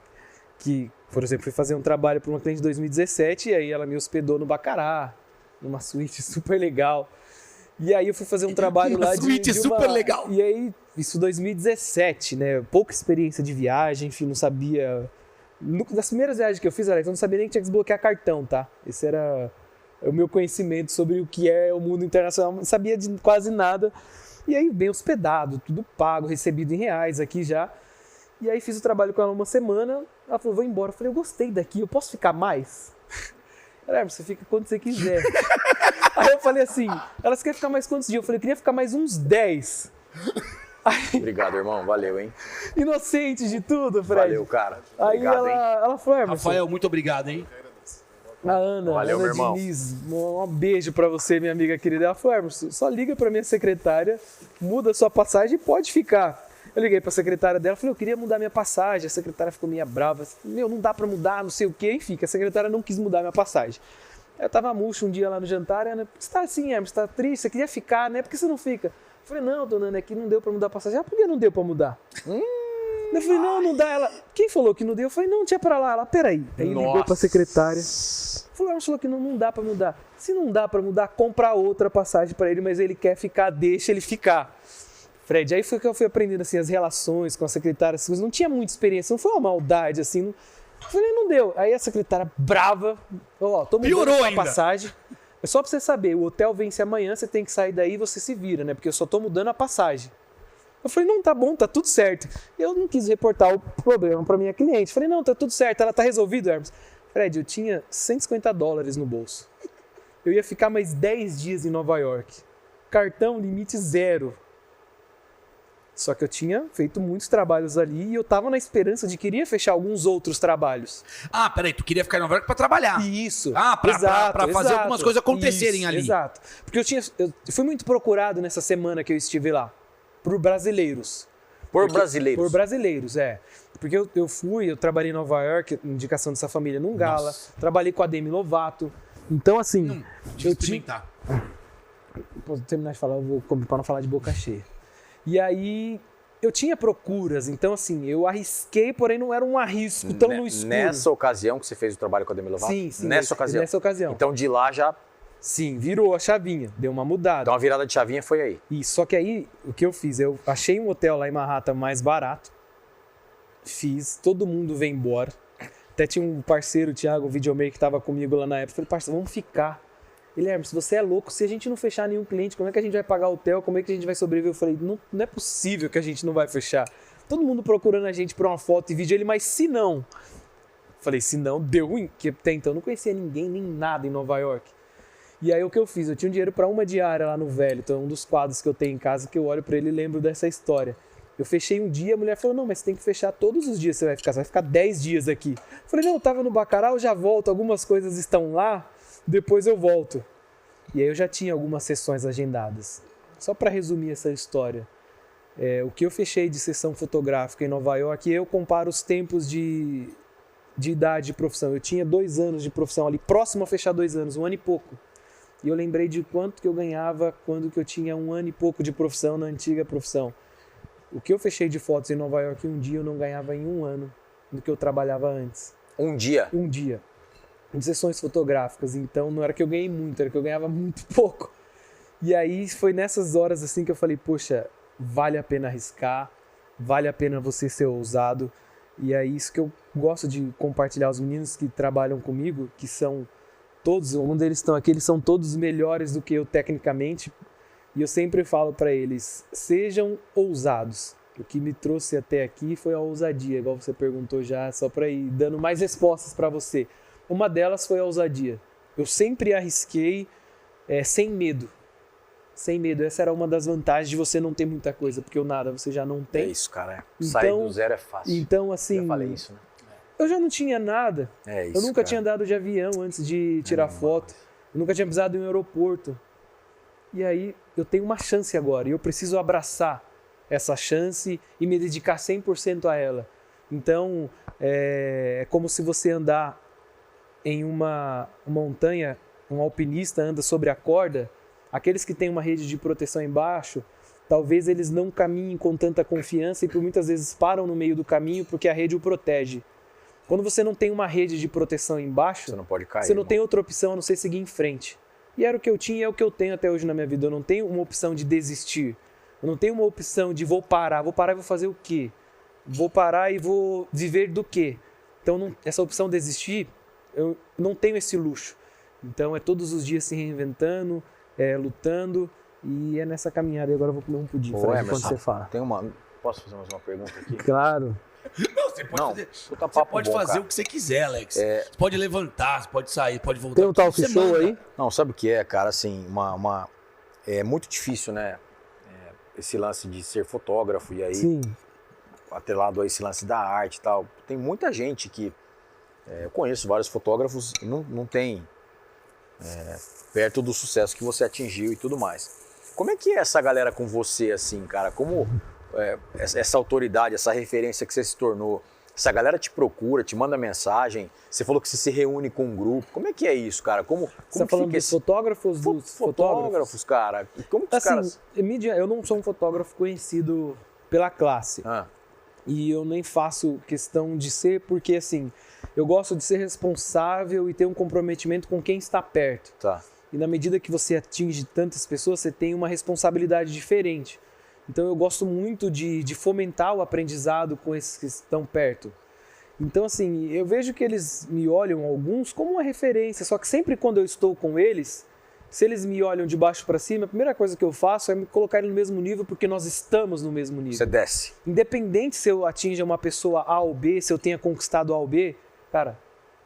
que, por exemplo, fui fazer um trabalho para uma cliente em 2017 e aí ela me hospedou no Bacará, numa suíte super legal. E aí eu fui fazer um trabalho Uma lá suíte de super legal. E aí, isso 2017, né? Pouca experiência de viagem, enfim, não sabia... Das primeiras viagens que eu fiz, Alex, eu não sabia nem que tinha que desbloquear cartão, tá? Esse era o meu conhecimento sobre o que é o mundo internacional, não sabia de quase nada. E aí, bem hospedado, tudo pago, recebido em reais aqui já. E aí fiz o trabalho com ela uma semana, ela falou, vou embora. Eu falei, eu gostei daqui, eu posso ficar mais? Ela, você fica quando você quiser. Aí eu falei assim, ela, você quer ficar mais quantos dias? Eu falei, eu queria ficar mais uns 10. Obrigado, irmão. Valeu, hein? Inocente de tudo, Fred. Valeu, cara. Aí Obrigado, hein? ela falou, Emerson, Rafael, muito obrigado, hein? a Ana, Valeu, Ana meu irmão. Diniz, um beijo pra você, minha amiga querida. Ela falou, Emerson, só liga pra minha secretária, muda sua passagem e pode ficar. Eu liguei pra secretária dela, falei, eu queria mudar minha passagem. A secretária ficou meio brava, meu, não dá pra mudar, não sei o quê. Enfim, que a secretária não quis mudar minha passagem. Eu tava murcho um dia lá no jantar, e a Ana, você tá assim, Emerson, você tá triste, você queria ficar, né? Por que você não fica? Eu falei, não, dona Ana, é que não deu pra mudar a passagem. Ah, por que não deu pra mudar? Eu falei, não dá. Ela, quem falou que não deu? Eu falei, não, tinha pra lá. Ela, peraí. Aí ligou pra secretária. Falou, ela falou que não dá pra mudar. Se não dá pra mudar, compra outra passagem pra ele, mas ele quer ficar, deixa ele ficar. Fred, aí foi que eu fui aprendendo assim, as relações com a secretária, essas coisas. Não tinha muita experiência, não foi uma maldade, assim. Não... Eu falei, não deu. Aí a secretária, brava, ó, tô mudando Piorou a sua ainda. passagem. É só pra você saber, o hotel vence amanhã, você tem que sair daí e você se vira, né? Porque eu só tô mudando a passagem. Eu falei, não, tá bom, tá tudo certo. Eu não quis reportar o problema pra minha cliente. Falei, não, tá tudo certo, ela tá resolvido, Hermes. Fred, eu tinha $150 no bolso. Eu ia ficar mais 10 dias em Nova York. Cartão, limite 0. Só que eu tinha feito muitos trabalhos ali e eu tava na esperança de queria fechar alguns outros trabalhos. Ah, peraí, tu queria ficar em Nova York pra trabalhar. Isso. Ah, pra fazer algumas coisas acontecerem Isso, ali. Exato. Porque eu fui muito procurado nessa semana que eu estive lá. Por brasileiros. Por brasileiros. Por brasileiros, é. Porque eu trabalhei em Nova York, indicação dessa família num gala, trabalhei com a Demi Lovato. Então, assim, De experimentar. Vou terminar de falar, eu vou comer pra não falar de boca cheia. E aí, eu tinha procuras, então assim, eu arrisquei, porém não era um arrisco tão no escuro. Nessa ocasião que você fez o trabalho com a Demi Lovato? Sim. Nessa ocasião? Nessa ocasião. Então de lá já... Sim, virou a chavinha, deu uma mudada. Então a virada de chavinha foi aí. E só que aí, o que eu fiz? Eu achei um hotel lá em Manhattan mais barato, todo mundo veio embora. Até tinha um parceiro, o Thiago, um videomaker que estava comigo lá na época. Falei, parceiro, vamos ficar. Ele, Hermes, você é louco, se a gente não fechar nenhum cliente, como é que a gente vai pagar o hotel? Como é que a gente vai sobreviver? Eu falei, não é possível que a gente não vai fechar. Todo mundo procurando a gente por uma foto e vídeo. Ele, mas se não? Falei, se não, deu ruim. Porque até então eu não conhecia ninguém, nem nada em Nova York. E aí o que eu fiz? Eu tinha um dinheiro para uma diária lá no Velho. Então um dos quadros que eu tenho em casa que eu olho para ele e lembro dessa história. Eu fechei um dia, a mulher falou, não, mas você tem que fechar todos os dias, você vai ficar 10 dias aqui. Eu falei, não, eu tava no Bacará, eu já volto, algumas coisas estão lá, depois eu volto. E aí eu já tinha algumas sessões agendadas. Só para resumir essa história, o que eu fechei de sessão fotográfica em Nova York, eu comparo os tempos de idade de profissão. Eu tinha 2 anos de profissão ali, próximo a fechar 2 anos, 1 ano e pouco. E eu lembrei de quanto que eu ganhava quando que eu tinha 1 ano e pouco de profissão na antiga profissão. O que eu fechei de fotos em Nova York um dia eu não ganhava em 1 ano do que eu trabalhava antes. Um dia? Um dia. De sessões fotográficas. Então não era que eu ganhei muito, era que eu ganhava muito pouco. E aí foi nessas horas assim que eu falei, poxa, vale a pena arriscar, vale a pena você ser ousado. E é isso que eu gosto de compartilhar aos meninos que trabalham comigo, que são todos, alguns deles estão aqui, eles são todos melhores do que eu tecnicamente. E eu sempre falo para eles, sejam ousados. O que me trouxe até aqui foi a ousadia, igual você perguntou já, só para ir dando mais respostas para você. Uma delas foi a ousadia. Eu sempre arrisquei sem medo. Sem medo. Essa era uma das vantagens de você não ter muita coisa, porque o nada você já não tem. É isso, cara. Sair do zero é fácil. Então, assim... Já falei isso, né? Eu já não tinha nada. É isso, eu nunca tinha andado de avião antes de tirar foto. Eu nunca tinha pisado em um aeroporto. E aí, eu tenho uma chance agora. E eu preciso abraçar essa chance e me dedicar 100% a ela. Então, é como se você andar em uma montanha, um alpinista anda sobre a corda. Aqueles que têm uma rede de proteção embaixo, talvez eles não caminhem com tanta confiança e por muitas vezes param no meio do caminho porque a rede o protege. Quando você não tem uma rede de proteção embaixo, você não pode cair, você não tem outra opção a não ser seguir em frente. E era o que eu tinha e é o que eu tenho até hoje na minha vida. Eu não tenho uma opção de desistir. Eu não tenho uma opção de vou parar e vou fazer o quê? Vou parar e vou viver do quê? Então, essa opção de desistir, eu não tenho esse luxo. Então, é todos os dias se reinventando, lutando, e é nessa caminhada. E agora eu vou comer um pudim, Fred, quando você fala. Posso fazer mais uma pergunta aqui? Claro. Não, você pode fazer, você pode fazer o que você quiser, Alex. Você pode levantar, você pode sair, pode voltar. Tem um talk show aí? Não, sabe o que é, cara? Assim, é muito difícil, né? Esse lance de ser fotógrafo e aí, sim, atrelado a esse lance da arte e tal. Tem muita gente que... eu conheço vários fotógrafos e não tem perto do sucesso que você atingiu e tudo mais. Como é que é essa galera com você, assim, cara? Como essa autoridade, essa referência que você se tornou, essa galera te procura, te manda mensagem, você falou que você se reúne com um grupo. Como é que é isso, cara? Como você tá falando dos fotógrafos? Dos fotógrafos, cara. Como que os caras... Mídia, eu não sou um fotógrafo conhecido pela classe. E eu nem faço questão de ser, porque assim, eu gosto de ser responsável e ter um comprometimento com quem está perto. Tá. E na medida que você atinge tantas pessoas, você tem uma responsabilidade diferente. Então eu gosto muito de fomentar o aprendizado com esses que estão perto. Então assim, eu vejo que eles me olham, alguns, como uma referência, só que sempre quando eu estou com eles, se eles me olham de baixo para cima, a primeira coisa que eu faço é me colocar no mesmo nível, porque nós estamos no mesmo nível. Você desce. Independente se eu atinja uma pessoa A ou B, se eu tenha conquistado A ou B, cara,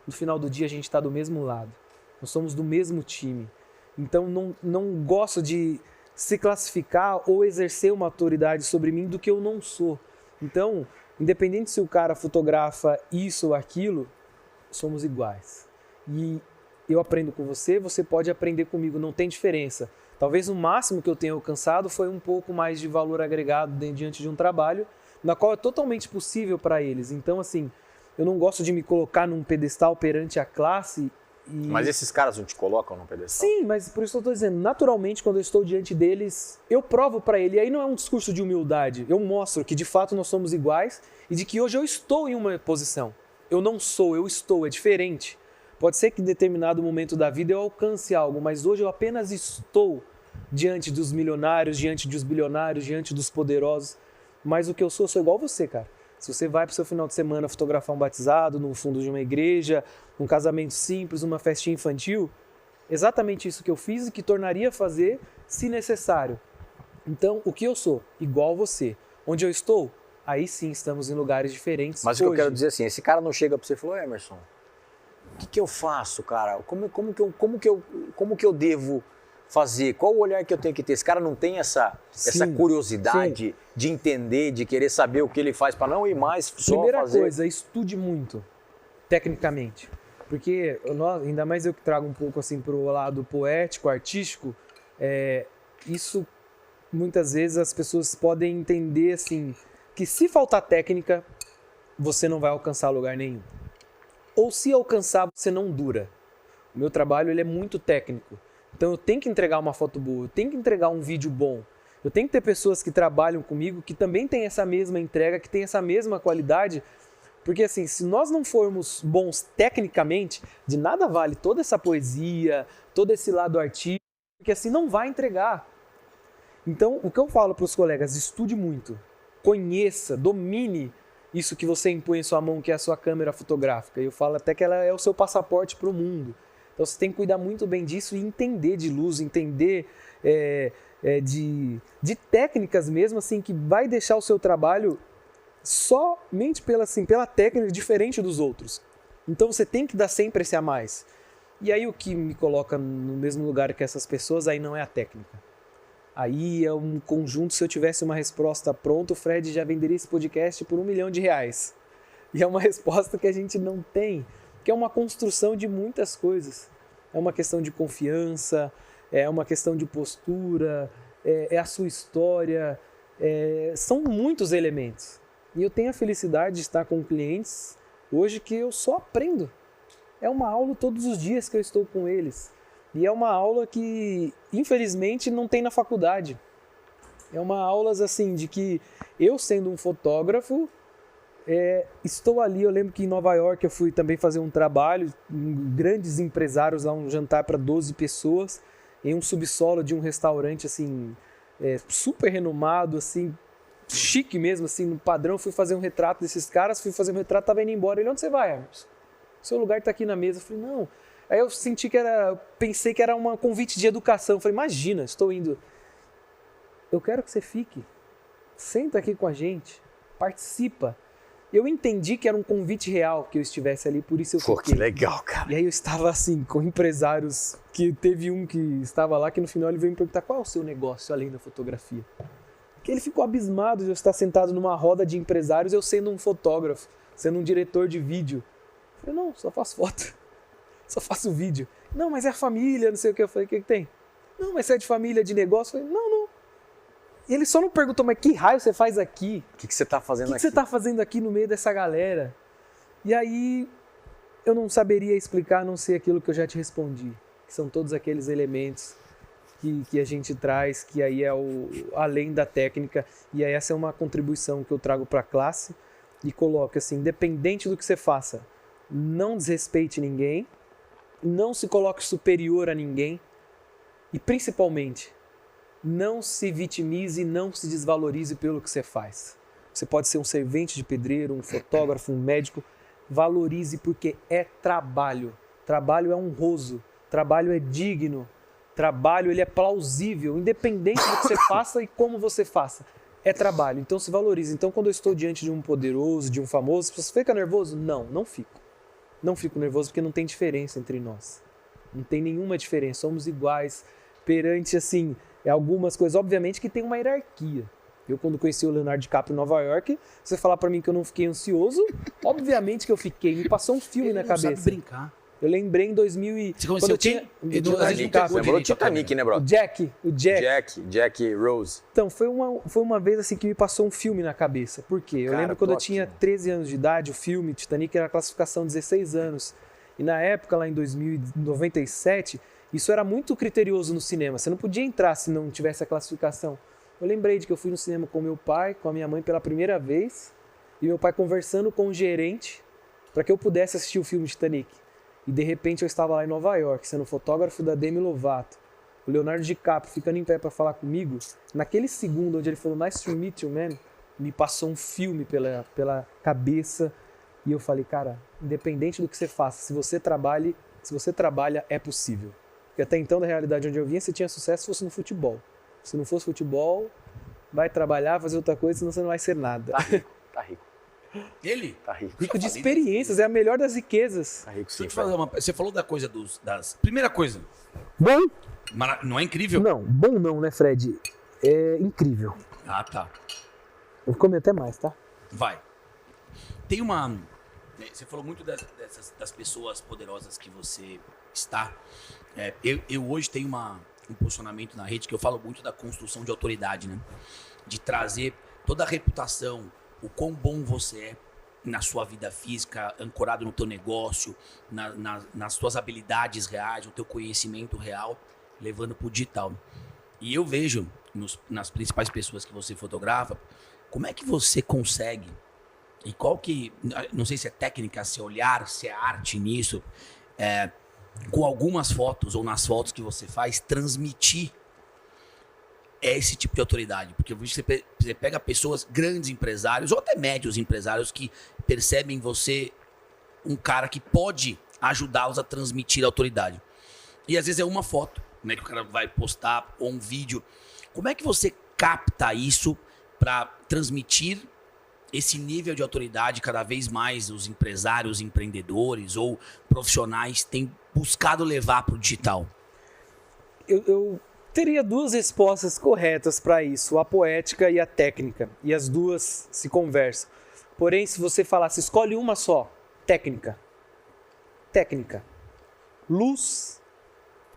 no final do dia a gente está do mesmo lado. Nós somos do mesmo time. Então não gosto de se classificar ou exercer uma autoridade sobre mim do que eu não sou. Então, independente se o cara fotografa isso ou aquilo, somos iguais. E eu aprendo com você, você pode aprender comigo, não tem diferença. Talvez o máximo que eu tenha alcançado foi um pouco mais de valor agregado diante de um trabalho, na qual é totalmente possível para eles. Então, assim, eu não gosto de me colocar num pedestal perante a classe. Mas esses caras não te colocam num pedestal? Sim, mas por isso eu estou dizendo, naturalmente, quando eu estou diante deles, eu provo para ele, e aí não é um discurso de humildade, eu mostro que de fato nós somos iguais e de que hoje eu estou em uma posição. Eu não sou, eu estou, é diferente. Pode ser que em determinado momento da vida eu alcance algo, mas hoje eu apenas estou diante dos milionários, diante dos bilionários, diante dos poderosos. Mas o que eu sou igual a você, cara. Se você vai para o seu final de semana fotografar um batizado no fundo de uma igreja, um casamento simples, uma festinha infantil, exatamente isso que eu fiz e que tornaria a fazer se necessário. Então, o que eu sou? Igual a você. Onde eu estou? Aí sim estamos em lugares diferentes. Mas o que eu quero dizer assim, esse cara não chega para você e falou, Emerson, o que eu faço, cara? Como que eu devo fazer? Qual o olhar que eu tenho que ter? Esse cara não tem essa curiosidade de entender, de querer saber o que ele faz para não ir mais só fazer? Primeira coisa, estude muito, tecnicamente. Porque, ainda mais eu que trago um pouco assim para o lado poético, artístico, isso muitas vezes as pessoas podem entender assim, que se faltar técnica, você não vai alcançar lugar nenhum. Ou se alcançar, você não dura. O meu trabalho ele é muito técnico. Então eu tenho que entregar uma foto boa, eu tenho que entregar um vídeo bom. Eu tenho que ter pessoas que trabalham comigo que também têm essa mesma entrega, que têm essa mesma qualidade, Porque assim, se nós não formos bons tecnicamente, de nada vale toda essa poesia, todo esse lado artístico, porque assim não vai entregar. Então, o que eu falo para os colegas, estude muito, conheça, domine isso que você impõe em sua mão, que é a sua câmera fotográfica. Eu falo até que ela é o seu passaporte para o mundo. Então, você tem que cuidar muito bem disso e entender de luz, entender de técnicas mesmo, assim, que vai deixar o seu trabalho somente pela técnica diferente dos outros. Então, você tem que dar sempre esse a mais. E aí, o que me coloca no mesmo lugar que essas pessoas, aí não é a técnica. Aí é um conjunto, se eu tivesse uma resposta pronta, o Fred já venderia esse podcast por R$1 milhão. E é uma resposta que a gente não tem, que é uma construção de muitas coisas. É uma questão de confiança, é uma questão de postura, é a sua história, são muitos elementos. E eu tenho a felicidade de estar com clientes hoje que eu só aprendo. É uma aula todos os dias que eu estou com eles. E é uma aula que, infelizmente, não tem na faculdade. É uma aula assim, de que eu, sendo um fotógrafo, estou ali. Eu lembro que em Nova York eu fui também fazer um trabalho, grandes empresários lá, um jantar para 12 pessoas, em um subsolo de um restaurante assim, super renomado, assim, chique mesmo, assim, no padrão. Fui fazer um retrato desses caras, estava indo embora. Ele: onde você vai, Emerson? Seu lugar está aqui na mesa. Eu falei: não. Aí eu pensei que era um convite de educação. Eu falei: imagina, estou indo. Eu quero que você fique. Senta aqui com a gente. Participa. Eu entendi que era um convite real que eu estivesse ali, por isso eu fiquei. Pô, que legal, cara. E aí eu estava assim, com empresários, que teve um que estava lá, que no final ele veio me perguntar: qual é o seu negócio além da fotografia? Que ele ficou abismado de eu estar sentado numa roda de empresários, eu sendo um fotógrafo, sendo um diretor de vídeo. Eu falei: não, só faço foto. Só faço vídeo. Não, mas é a família, não sei o que. Eu falei: o que tem? Não, mas você é de família, de negócio? Eu falei: não. E ele só não perguntou: mas que raio você faz aqui? O que você está fazendo aqui? O que você está fazendo aqui no meio dessa galera? E aí eu não saberia explicar a não ser aquilo que eu já te respondi. Que são todos aqueles elementos que a gente traz, que aí é além da técnica. E aí essa é uma contribuição que eu trago para a classe e coloco assim: independente do que você faça, não desrespeite ninguém, não se coloque superior a ninguém e, principalmente, não se vitimize, não se desvalorize pelo que você faz. Você pode ser um servente de pedreiro, um fotógrafo, um médico. Valorize, porque é trabalho. Trabalho é honroso, trabalho é digno, trabalho ele é plausível, independente do que você faça e como você faça. É trabalho, então se valorize. Então, quando eu estou diante de um poderoso, de um famoso, você fica nervoso? Não fico. Não fico nervoso porque não tem diferença entre nós. Não tem nenhuma diferença. Somos iguais perante, assim, algumas coisas. Obviamente que tem uma hierarquia. Eu, quando conheci o Leonardo DiCaprio em Nova York, você falar pra mim que eu não fiquei ansioso, obviamente que eu fiquei. Me passou um filme na cabeça. Sabe brincar. Eu lembrei em 2000 Você conheceu quem? Você falou Titanic, né, bro? O Jack. Jack Rose. Então, foi uma vez assim que me passou um filme na cabeça. Por quê? Eu lembro quando eu tinha 13 anos de idade, o filme Titanic era a classificação 16 anos. E na época, lá em 2097, isso era muito criterioso no cinema. Você não podia entrar se não tivesse a classificação. Eu lembrei de que eu fui no cinema com meu pai, com a minha mãe pela primeira vez, e meu pai conversando com o gerente para que eu pudesse assistir o filme Titanic. E de repente eu estava lá em Nova York, sendo fotógrafo da Demi Lovato. O Leonardo DiCaprio ficando em pé para falar comigo. Naquele segundo onde ele falou "Nice to meet you, man", me passou um filme pela cabeça. E eu falei: cara, independente do que você faça, se você trabalha, é possível. Porque até então, na realidade onde eu vinha, você tinha sucesso se fosse no futebol. Se não fosse futebol, vai trabalhar, fazer outra coisa, senão você não vai ser nada. Tá rico. Ele? Tá rico. Rico de experiências, é a melhor das riquezas. Tá rico, Deixa eu sim. te falar você falou da coisa das... Primeira coisa, Bom? não é incrível? Não, bom não, né, Fred? É incrível. Ah, tá. Eu vou comer até mais, tá? Vai. Tem uma... Você falou muito das pessoas poderosas que você está. Eu hoje tenho um posicionamento na rede que eu falo muito da construção de autoridade, né? De trazer toda a reputação, o quão bom você é na sua vida física, ancorado no teu negócio, nas tuas habilidades reais, no teu conhecimento real, levando pro digital. E eu vejo nas principais pessoas que você fotografa, como é que você consegue E qual que, não sei se é técnica, se é olhar, se é arte nisso, com algumas fotos ou nas fotos que você faz, transmitir esse tipo de autoridade. Porque você pega pessoas, grandes empresários, ou até médios empresários, que percebem em você um cara que pode ajudá-los a transmitir a autoridade. E às vezes é uma foto, né, que o cara vai postar, ou um vídeo. Como é que você capta isso para transmitir esse nível de autoridade? Cada vez mais os empresários, empreendedores ou profissionais têm buscado levar para o digital? Eu teria duas respostas corretas para isso, a poética e a técnica, e as duas se conversam. Porém, se você falasse, escolhe uma só, técnica. Técnica. Luz,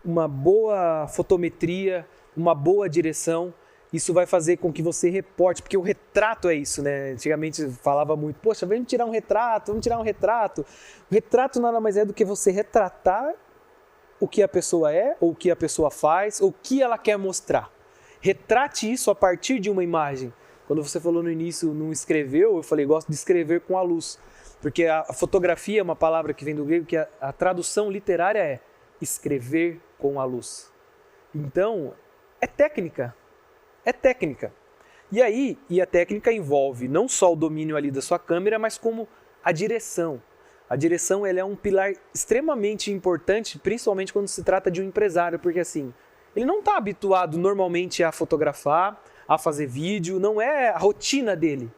uma boa fotometria, uma boa direção, isso vai fazer com que você reporte, porque o retrato é isso, né? Antigamente falava muito, poxa, vamos tirar um retrato, vamos tirar um retrato. O retrato nada mais é do que você retratar o que a pessoa é, ou o que a pessoa faz, ou o que ela quer mostrar. Retrate isso a partir de uma imagem. Quando você falou no início, não escreveu, eu falei, gosto de escrever com a luz. Porque a fotografia é uma palavra que vem do grego, que a tradução literária é escrever com a luz. Então, é técnica. É técnica. E a técnica envolve não só o domínio ali da sua câmera, mas como a direção. A direção ela é um pilar extremamente importante, principalmente quando se trata de um empresário, porque assim, ele não está habituado normalmente a fotografar, a fazer vídeo, não é a rotina dele.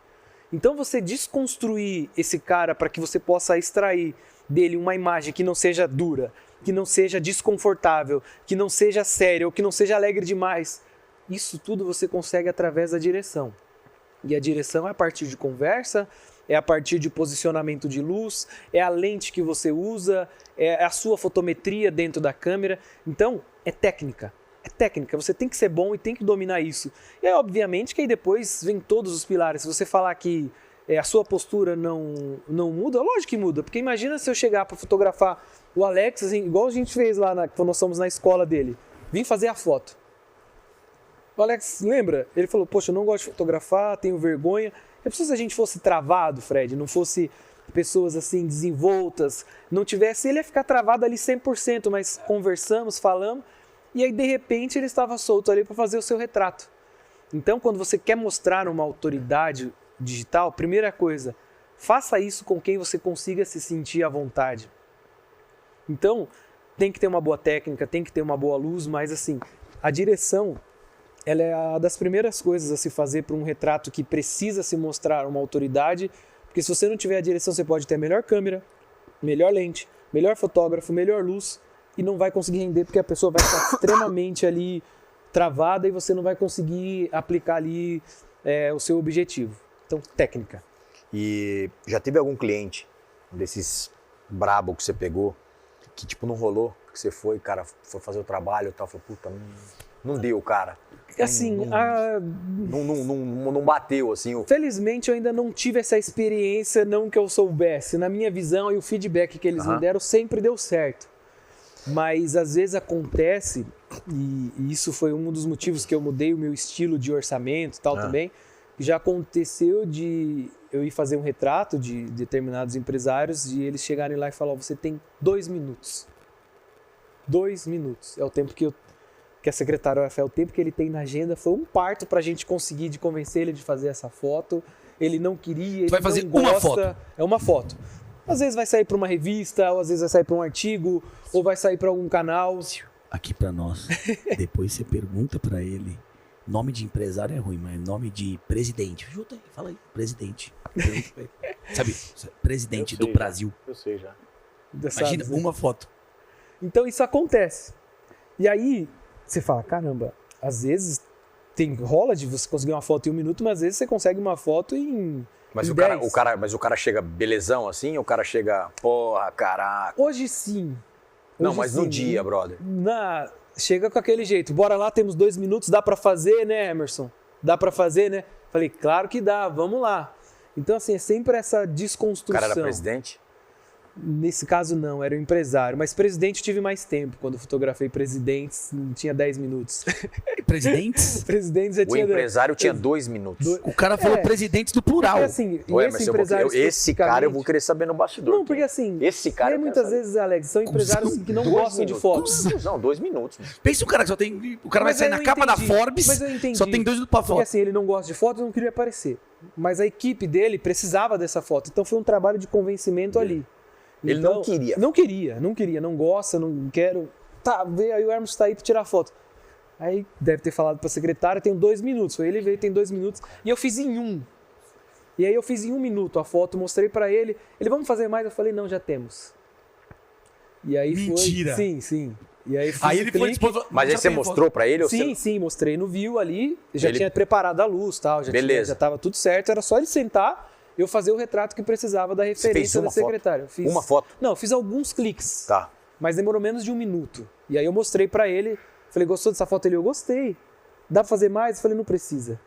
Então você desconstruir esse cara para que você possa extrair dele uma imagem que não seja dura, que não seja desconfortável, que não seja séria ou que não seja alegre demais, isso tudo você consegue através da direção. E a direção é a partir de conversa, é a partir de posicionamento de luz, é a lente que você usa, é a sua fotometria dentro da câmera. Então, é técnica. É técnica, você tem que ser bom e tem que dominar isso. E é obviamente que aí depois vem todos os pilares. Se você falar que a sua postura não muda, lógico que muda. Porque imagina se eu chegar para fotografar o Alex, assim, igual a gente fez lá quando nós fomos na escola dele. Vim fazer a foto. O Alex, lembra? Ele falou, poxa, eu não gosto de fotografar, tenho vergonha. É preciso se a gente fosse travado, Fred, não fosse pessoas assim desenvoltas, não tivesse, ele ia ficar travado ali 100%, mas conversamos, falamos, e aí de repente ele estava solto ali para fazer o seu retrato. Então, quando você quer mostrar uma autoridade digital, primeira coisa, faça isso com quem você consiga se sentir à vontade. Então, tem que ter uma boa técnica, tem que ter uma boa luz, mas assim, a direção, ela é uma das primeiras coisas a se fazer para um retrato que precisa se mostrar uma autoridade, porque se você não tiver a direção, você pode ter a melhor câmera, melhor lente, melhor fotógrafo, melhor luz, e não vai conseguir render porque a pessoa vai estar extremamente ali travada e você não vai conseguir aplicar ali o seu objetivo. Então, técnica. E já teve algum cliente desses brabo que você pegou, que tipo não rolou, que você foi, cara, foi fazer o trabalho e tal, falou, puta, não deu, cara. Assim, não bateu, assim. Felizmente eu ainda não tive essa experiência, não que eu soubesse. Na minha visão e o feedback que eles me deram sempre deu certo. Mas às vezes acontece, e isso foi um dos motivos que eu mudei o meu estilo de orçamento e tal também, já aconteceu de eu ir fazer um retrato de determinados empresários e eles chegarem lá e falar, você tem 2 minutos. 2 minutos. É o tempo que a secretária Rafael, o tempo que ele tem na agenda, foi um parto pra gente conseguir de convencer ele de fazer essa foto. Ele não queria, ele vai fazer não gosta. Uma foto. É uma foto. Às vezes vai sair para uma revista, ou às vezes vai sair para um artigo, ou vai sair para algum canal. Aqui para nós. Depois você pergunta para ele. Nome de empresário é ruim, mas nome de presidente. Junta aí, fala aí. Presidente. Sabe, presidente do Brasil. Eu sei já. Imagina, uma foto. Então isso acontece. E aí você fala, caramba, às vezes rola de você conseguir uma foto em 1 minuto, mas às vezes você consegue uma foto em... Mas o cara chega belezão assim, ou o cara chega, porra, caraca. Hoje sim. Não, mas no dia, brother. Chega com aquele jeito, bora lá, temos 2 minutos, dá pra fazer, né, Emerson? Dá pra fazer, né? Falei, claro que dá, vamos lá. Então, assim, é sempre essa desconstrução. O cara era presidente? Nesse caso não, era um empresário. Mas presidente eu tive mais tempo. Quando eu fotografei presidentes, tinha 10 minutos. Presidentes? Presidentes já O tinha... empresário tinha 2 minutos. O cara falou presidentes do plural. Porque, assim, Ué, esse mas empresário esse cara eu vou querer saber no bastidor. Não, porque assim... Esse cara e eu quero muitas saber. vezes, Alex, são empresários que não 2 gostam de minutos. fotos. Não, 2 minutos. Pensa um cara que só tem... O cara Mas vai sair aí na eu capa entendi. da Forbes, Mas eu entendi. só tem 2 minutos pra Porque foto. assim, ele não gosta de fotos, não queria aparecer. Mas a equipe dele precisava dessa foto. Então foi um trabalho de convencimento ali. Ele Então, não queria. Não queria, não gosta, não quero. Tá, vê aí o Hermes tá aí pra tirar foto. Aí deve ter falado pra secretária, tem 2 minutos. Aí ele veio, tem 2 minutos. E eu fiz em 1. E aí eu fiz em 1 minuto a foto, mostrei pra ele. Ele, vamos fazer mais? Eu falei, não, já temos. E aí Mentira. foi... Sim. E aí, fiz Aí o ele foi clique. disposto... Mas aí você mostrou pra ele? Ou Sim, você... sim, mostrei no view ali, já Ele- tinha preparado a luz, tal, Beleza. já tava tudo certo, era só ele sentar, eu fazer o retrato que precisava da fez referência uma da secretária. Eu fiz- Uma foto? Não, eu fiz alguns cliques, Tá. mas demorou menos de 1 minuto. E aí eu mostrei pra ele, falei, gostou dessa foto? Ele, eu gostei. Dá pra fazer mais? Eu falei, não precisa.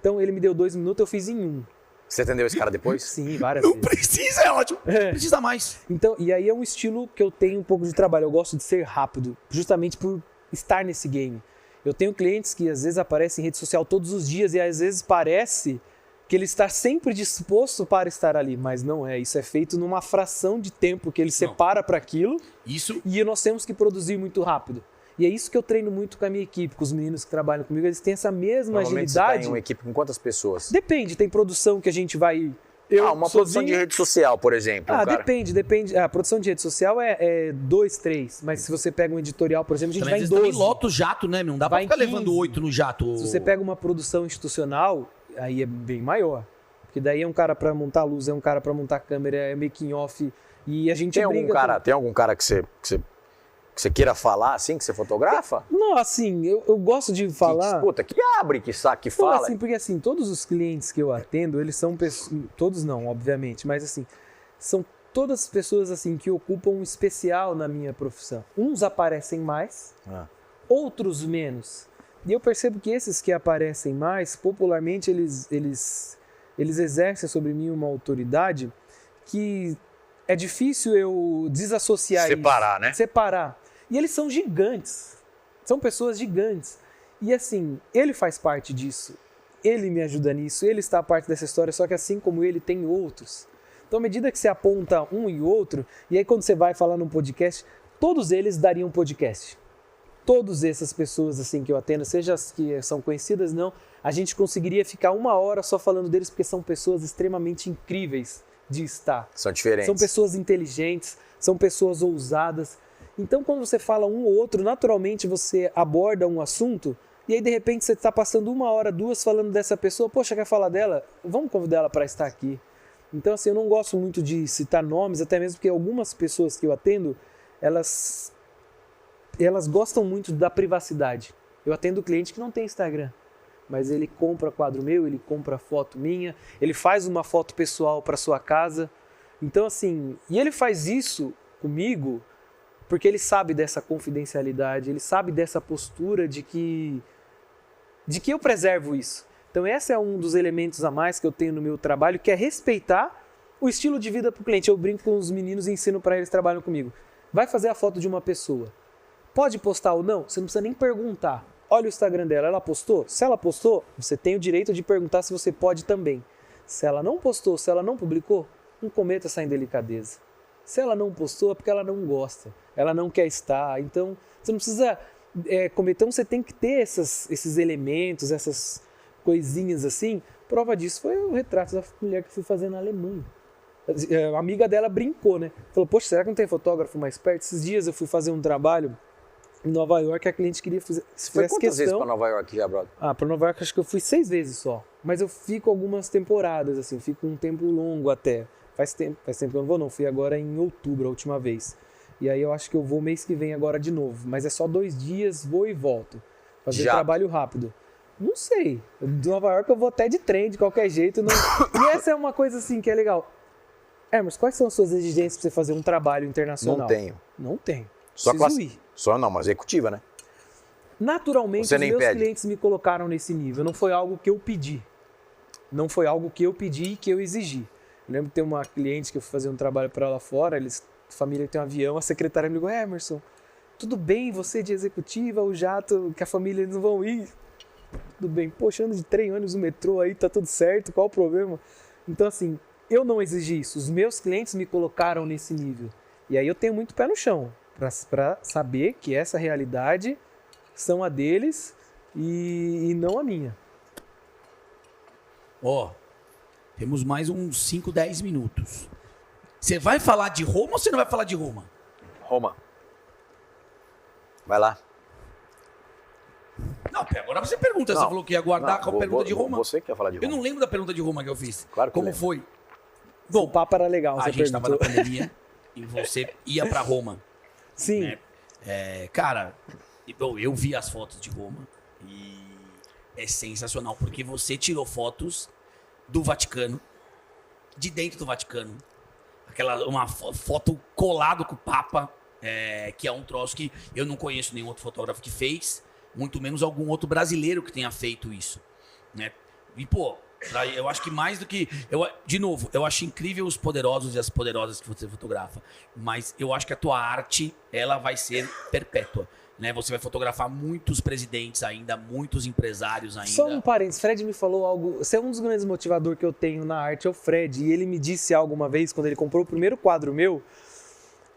Então ele me deu 2 minutos, eu fiz em 1. Você atendeu esse cara depois? Sim, várias Não vezes. precisa, é ótimo. É. Precisa mais. Então, e aí é um estilo que eu tenho um pouco de trabalho. Eu gosto de ser rápido, justamente por estar nesse game. Eu tenho clientes que às vezes aparecem em rede social todos os dias e às vezes parece que ele está sempre disposto para estar ali, mas não é. Isso é feito numa fração de tempo que ele separa para aquilo Isso... e nós temos que produzir muito rápido. E é isso que eu treino muito com a minha equipe, com os meninos que trabalham comigo. Eles têm essa mesma Normalmente você agilidade. tá em uma equipe com quantas pessoas? Depende, tem produção que a gente vai... Uma produção de rede social, por exemplo. Ah, um cara. depende. A produção de rede social é 2, 3. Mas se você pega um editorial, por exemplo, a gente Também, vai em às vezes, também 12. lota o jato, né, meu? Não dá pra Vai em ficar 15. levando 8 no jato. Se você pega uma produção institucional, aí é bem maior. Porque daí é um cara pra montar luz, é um cara pra montar câmera, é making off. E a gente Tem algum briga cara, tem algum cara que você queira falar assim, que você fotografa? Não, assim, eu gosto de falar... Puta, que abre, que saca, que Não, fala. assim, porque assim, todos os clientes que eu atendo, eles são pessoas... Todos não, obviamente, mas assim, são todas pessoas assim que ocupam um especial na minha profissão. Uns aparecem mais, outros menos. E eu percebo que esses que aparecem mais, popularmente, eles exercem sobre mim uma autoridade que é difícil eu desassociar Separar, isso. né? Separar. E eles são gigantes. São pessoas gigantes. E assim, ele faz parte disso. Ele me ajuda nisso. Ele está a parte dessa história. Só que assim como ele, tem outros. Então, à medida que você aponta um e outro, e aí quando você vai falar num podcast, todos eles dariam podcast. Todas essas pessoas assim que eu atendo, seja as que são conhecidas não, a gente conseguiria ficar 1 hora só falando deles, porque são pessoas extremamente incríveis de estar. São diferentes. São pessoas inteligentes, são pessoas ousadas. Então, quando você fala um ou outro, naturalmente você aborda um assunto e aí, de repente, você está passando 1 hora, 2 falando dessa pessoa. Poxa, quer falar dela? Vamos convidar ela para estar aqui. Então, assim, eu não gosto muito de citar nomes, até mesmo porque algumas pessoas que eu atendo, elas gostam muito da privacidade. Eu atendo cliente que não tem Instagram, mas ele compra quadro meu, ele compra foto minha, ele faz uma foto pessoal para sua casa. Então, assim, e ele faz isso comigo porque ele sabe dessa confidencialidade, ele sabe dessa postura de que eu preservo isso. Então esse é um dos elementos a mais que eu tenho no meu trabalho, que é respeitar o estilo de vida para o cliente. Eu brinco com os meninos e ensino para eles que trabalham comigo. Vai fazer a foto de uma pessoa. Pode postar ou não? Você não precisa nem perguntar. Olha o Instagram dela, ela postou? Se ela postou, você tem o direito de perguntar se você pode também. Se ela não postou, se ela não publicou, não cometa essa indelicadeza. Se ela não postou é porque ela não gosta, ela não quer estar. Então, você não precisa cometer, você tem que ter esses elementos, essas coisinhas assim. Prova disso foi o retrato da mulher que eu fui fazer na Alemanha. A amiga dela brincou, né? Falou, poxa, será que não tem fotógrafo mais perto? Esses dias eu fui fazer um trabalho em Nova York, a cliente queria fazer. Você foi quantas vezes para Nova York já, brother? Para Nova York acho que eu fui 6 vezes só. Mas eu fico algumas temporadas, assim, fico um tempo longo até. Faz tempo que eu não vou não, fui agora em outubro a última vez. E aí eu acho que eu vou mês que vem agora de novo. Mas é só 2 dias, vou e volto. Fazer trabalho rápido. Não sei. De Nova York eu vou até de trem, de qualquer jeito. Não... E essa é uma coisa assim que é legal. Mas quais são as suas exigências para você fazer um trabalho internacional? Não tenho. Não tenho. Só Preciso ir. Só não, mas executiva, né? Naturalmente, os meus clientes me colocaram nesse nível. Não foi algo que eu pedi. Não foi algo que eu pedi e que eu exigi. Eu lembro que tem uma cliente que eu fui fazer um trabalho para ela fora, a família tem um avião, a secretária me ligou, Emerson, tudo bem, você de executiva, o jato, que a família eles não vão ir? Tudo bem, poxa, ando de trem, ônibus no metrô aí, tá tudo certo, qual o problema? Então assim, eu não exigi isso, os meus clientes me colocaram nesse nível. E aí eu tenho muito pé no chão, para saber que essa realidade são a deles e não a minha. Ó, temos mais uns 5, 10 minutos. Você vai falar de Roma ou você não vai falar de Roma? Roma. Vai lá. Não, agora você pergunta. Você falou que ia guardar a pergunta de Roma. Você quer falar de Roma. Eu não lembro da pergunta de Roma que eu fiz. Claro que Como lembro. foi? Bom, o papo era legal, A você gente perguntou. estava na pandemia e você ia pra Roma. Sim. Né? Cara, eu vi as fotos de Roma e é sensacional, porque você tirou fotos do Vaticano, de dentro do Vaticano. Uma foto colado com o Papa, que é um troço que eu não conheço nenhum outro fotógrafo que fez, muito menos algum outro brasileiro que tenha feito isso, né? E, pô, eu acho que mais do que... De novo, eu acho incrível os poderosos e as poderosas que você fotografa, mas eu acho que a tua arte, ela vai ser perpétua, né? Você vai fotografar muitos presidentes ainda, muitos empresários ainda. Só um parênteses, Fred me falou algo, você é um dos grandes motivadores que eu tenho na arte, é o Fred, e ele me disse algo uma vez, quando ele comprou o primeiro quadro meu,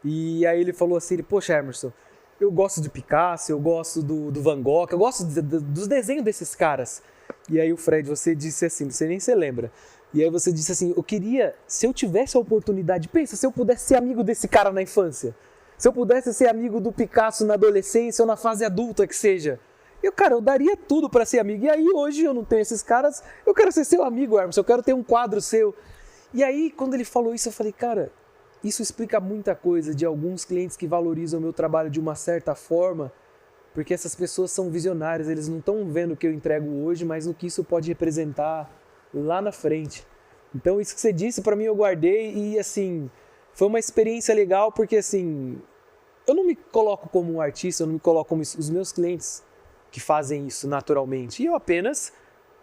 e aí ele falou assim, poxa Emerson, eu gosto de Picasso, eu gosto do Van Gogh, eu gosto dos desenhos desses caras. E aí o Fred, você disse assim, não sei nem se você lembra, e aí você disse assim, eu queria, se eu tivesse a oportunidade, pensa, se eu pudesse ser amigo desse cara na infância, se eu pudesse ser amigo do Picasso na adolescência ou na fase adulta que seja, eu daria tudo pra ser amigo. E aí hoje eu não tenho esses caras, eu quero ser seu amigo, Emerson, eu quero ter um quadro seu. E aí quando ele falou isso, eu falei, cara, isso explica muita coisa de alguns clientes que valorizam o meu trabalho de uma certa forma, porque essas pessoas são visionárias, eles não estão vendo o que eu entrego hoje, mas no que isso pode representar lá na frente. Então isso que você disse, pra mim eu guardei e assim, foi uma experiência legal, porque assim, eu não me coloco como um artista, eu não me coloco como os meus clientes que fazem isso naturalmente, e eu apenas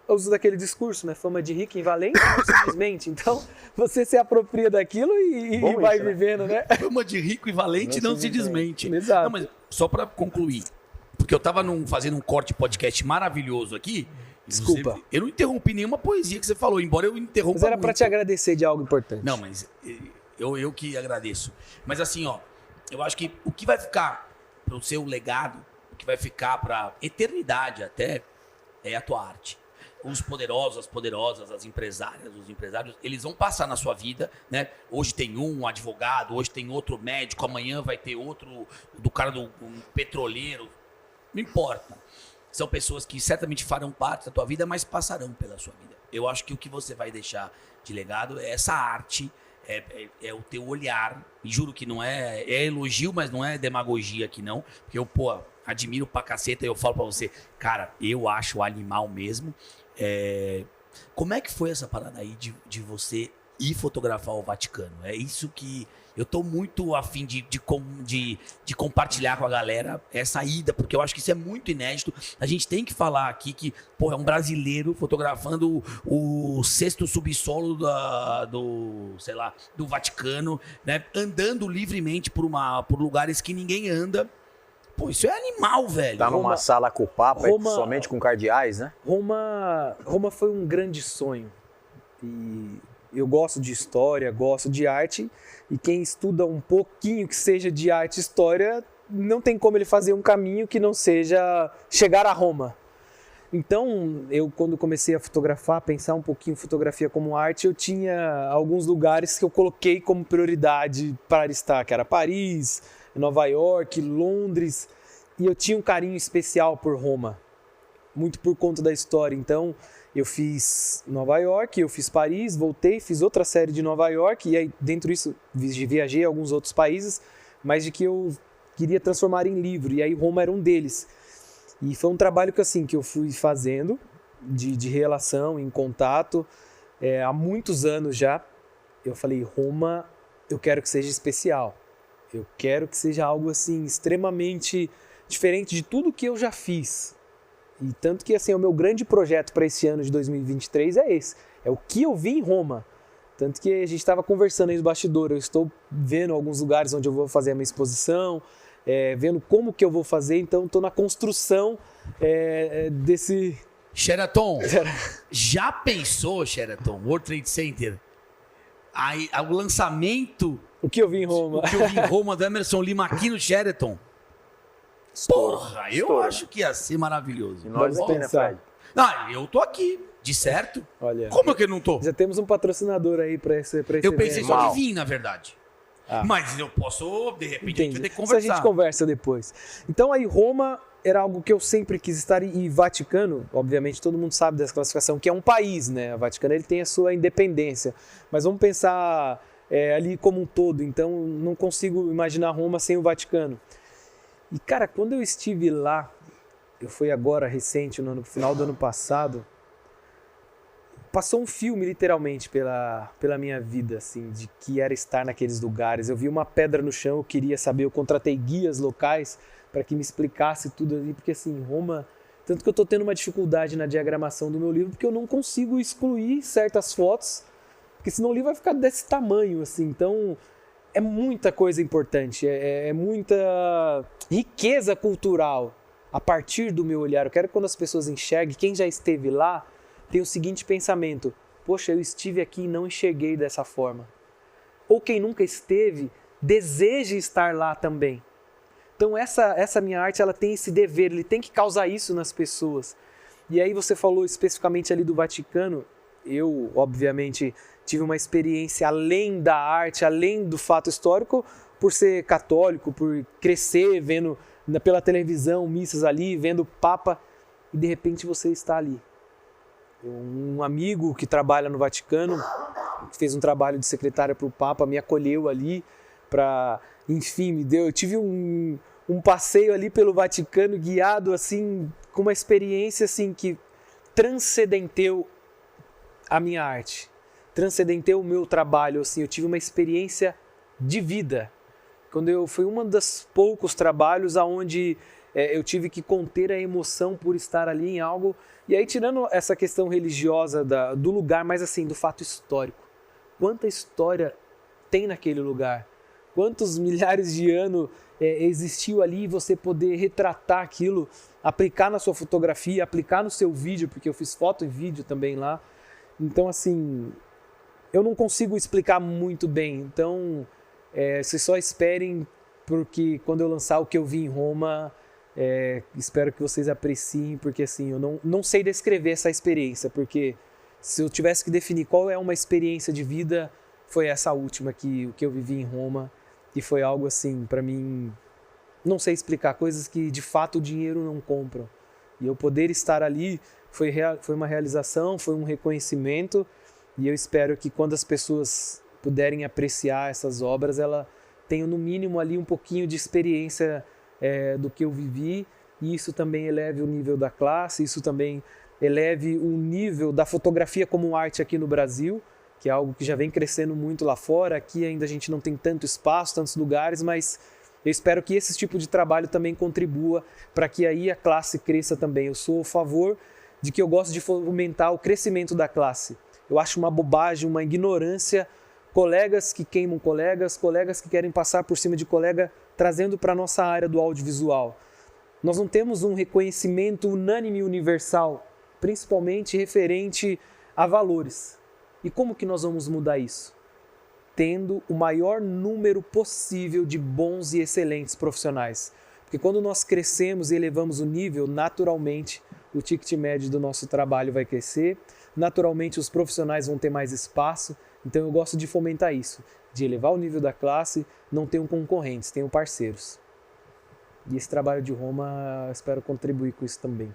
uso daquele discurso, né? Fama de rico em valente, simplesmente. Então, você se apropria daquilo e vai vivendo, né? Fama de rico e valente não se desmente. Exato. Não, mas só pra concluir, porque eu tava fazendo um corte podcast maravilhoso aqui. Desculpa. Eu não interrompi nenhuma poesia que você falou, embora eu interrompa Mas era muito. pra te agradecer de algo importante. Não, mas eu que agradeço. Mas assim, ó, eu acho que o que vai ficar pro seu legado, o que vai ficar pra eternidade até, é a tua arte. Os poderosos, as poderosas, as empresárias, os empresários, eles vão passar na sua vida, né? Hoje tem um advogado, hoje tem outro médico, amanhã vai ter outro do cara do petroleiro. Não importa. São pessoas que certamente farão parte da tua vida, mas passarão pela sua vida. Eu acho que o que você vai deixar de legado é essa arte, é o teu olhar. E juro que não é elogio, mas não é demagogia aqui não. Porque eu, admiro pra caceta e eu falo pra você, cara, eu acho animal mesmo. Como é que foi essa parada aí de você ir fotografar o Vaticano? É isso que eu tô muito afim de compartilhar com a galera, essa ida, porque eu acho que isso é muito inédito. A gente tem que falar aqui que, é um brasileiro fotografando o sexto subsolo do Vaticano, né? Andando livremente por lugares que ninguém anda. Pô, isso é animal, velho. Tá numa sala com o Papa, somente com cardeais, né? Roma foi um grande sonho. E eu gosto de história, gosto de arte. E quem estuda um pouquinho que seja de arte e história, não tem como ele fazer um caminho que não seja chegar a Roma. Então, eu quando comecei a fotografar, pensar um pouquinho em fotografia como arte, eu tinha alguns lugares que eu coloquei como prioridade para estar, que era Paris, Nova York, Londres, e eu tinha um carinho especial por Roma, muito por conta da história. Então, eu fiz Nova York, eu fiz Paris, voltei, fiz outra série de Nova York, e aí dentro disso viajei a alguns outros países, mas de que eu queria transformar em livro, e aí Roma era um deles. E foi um trabalho que eu fui fazendo, de relação, em contato, há muitos anos já. Eu falei, Roma, eu quero que seja especial. Eu quero que seja algo assim extremamente diferente de tudo que eu já fiz. E tanto que assim, o meu grande projeto para esse ano de 2023 é esse. É o que eu vi em Roma. Tanto que a gente estava conversando aí no bastidor, eu estou vendo alguns lugares onde eu vou fazer a minha exposição, vendo como que eu vou fazer, então estou na construção desse... Sheraton, já pensou, Sheraton, World Trade Center, aí, o lançamento... O que eu vi em Roma. O que eu vi em Roma do Emerson Lima aqui no Sheraton? Porra, eu acho que ia ser maravilhoso. E nós Vamos aqui, né, pensar. Fred? Não, eu tô aqui, de certo. Olha, Como que eu não tô? já temos um patrocinador aí para esse Eu pensei evento. só de vir, na verdade. Ah. Mas eu posso, de repente, a gente vai ter que Isso a conversar. gente conversa depois. Então aí Roma era algo que eu sempre quis estar, e Vaticano, obviamente todo mundo sabe dessa classificação, que é um país, né? O Vaticano ele tem a sua independência, mas vamos pensar ali como um todo, então não consigo imaginar Roma sem o Vaticano. E cara, quando eu estive lá, eu fui agora recente, no final do ano passado, passou um filme literalmente pela minha vida, assim, de que era estar naqueles lugares. Eu vi uma pedra no chão, eu queria saber, eu contratei guias locais para que me explicasse tudo ali, porque assim, Roma, tanto que eu estou tendo uma dificuldade na diagramação do meu livro, porque eu não consigo excluir certas fotos, porque senão o livro vai ficar desse tamanho, assim, então é muita coisa importante, é muita riqueza cultural a partir do meu olhar. Eu quero que quando as pessoas enxerguem, quem já esteve lá, tem o seguinte pensamento: poxa, eu estive aqui e não enxerguei dessa forma. Ou quem nunca esteve, deseja estar lá também. Então essa minha arte, ela tem esse dever, ele tem que causar isso nas pessoas. E aí você falou especificamente ali do Vaticano. Eu, obviamente, tive uma experiência além da arte, além do fato histórico, por ser católico, por crescer vendo pela televisão missas ali, vendo o Papa, e de repente você está ali. Um amigo que trabalha no Vaticano, que fez um trabalho de secretária para o Papa, me acolheu ali para, enfim, eu tive um passeio ali pelo Vaticano guiado assim, com uma experiência assim que transcendeu a minha arte, transcendeu o meu trabalho, assim, eu tive uma experiência de vida. Foi um dos poucos trabalhos aonde eu tive que conter a emoção por estar ali em algo. E aí, tirando essa questão religiosa do lugar, mas assim, do fato histórico. Quanta história tem naquele lugar? Quantos milhares de anos existiu ali, e você poder retratar aquilo, aplicar na sua fotografia, aplicar no seu vídeo, porque eu fiz foto e vídeo também lá. Então, assim, eu não consigo explicar muito bem. Então, vocês só esperem, porque quando eu lançar o que eu vi em Roma, espero que vocês apreciem, porque assim, eu não sei descrever essa experiência, porque se eu tivesse que definir qual é uma experiência de vida, foi essa última que eu vivi em Roma, e foi algo assim, para mim, não sei explicar, coisas que de fato o dinheiro não compram. E eu poder estar ali foi uma realização, foi um reconhecimento, e eu espero que quando as pessoas puderem apreciar essas obras, ela tenha no mínimo ali um pouquinho de experiência do que eu vivi, e isso também eleve o nível da classe, isso também eleve o nível da fotografia como arte aqui no Brasil, que é algo que já vem crescendo muito lá fora. Aqui ainda a gente não tem tanto espaço, tantos lugares, mas eu espero que esse tipo de trabalho também contribua para que aí a classe cresça também. Eu sou a favor de que eu gosto de fomentar o crescimento da classe. Eu acho uma bobagem, uma ignorância, colegas que queimam colegas que querem passar por cima de colega, trazendo para a nossa área do audiovisual. Nós não temos um reconhecimento unânime e universal, principalmente referente a valores. E como que nós vamos mudar isso? Tendo o maior número possível de bons e excelentes profissionais. Porque quando nós crescemos e elevamos o nível, naturalmente o ticket médio do nosso trabalho vai crescer, naturalmente os profissionais vão ter mais espaço. Então eu gosto de fomentar isso, de elevar o nível da classe, não tenho concorrentes, tenho parceiros. E esse trabalho de Roma, eu espero contribuir com isso também.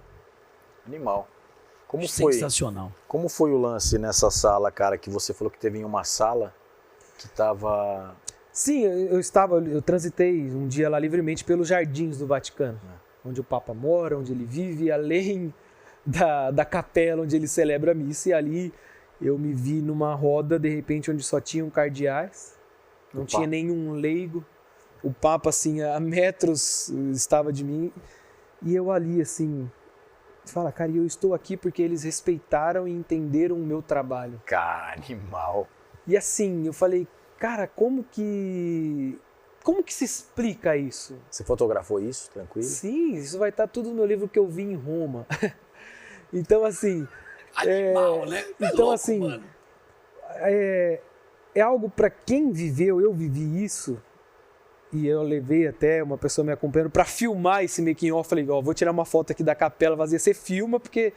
Animal. Sensacional. Como foi o lance nessa sala, cara, que você falou que teve em uma sala que estava... Sim, eu transitei um dia lá livremente pelos jardins do Vaticano, onde o Papa mora, onde ele vive, além da capela onde ele celebra a missa, e ali eu me vi numa roda, de repente, onde só tinham cardeais, não tinha nenhum leigo, o Papa, assim, a metros estava de mim, e eu ali, assim... Fala, cara, eu estou aqui porque eles respeitaram e entenderam o meu trabalho. Cara, animal. E assim, eu falei, cara, como que se explica isso? Você fotografou isso, tranquilo? Sim, isso vai estar tudo no meu livro que eu vi em Roma. Então, assim... Animal, né? Então, Louco, assim, mano. é algo para quem viveu, eu vivi isso, e eu levei até uma pessoa me acompanhando para filmar esse making off. Falei, ó, vou tirar uma foto aqui da capela vazia, você filma, porque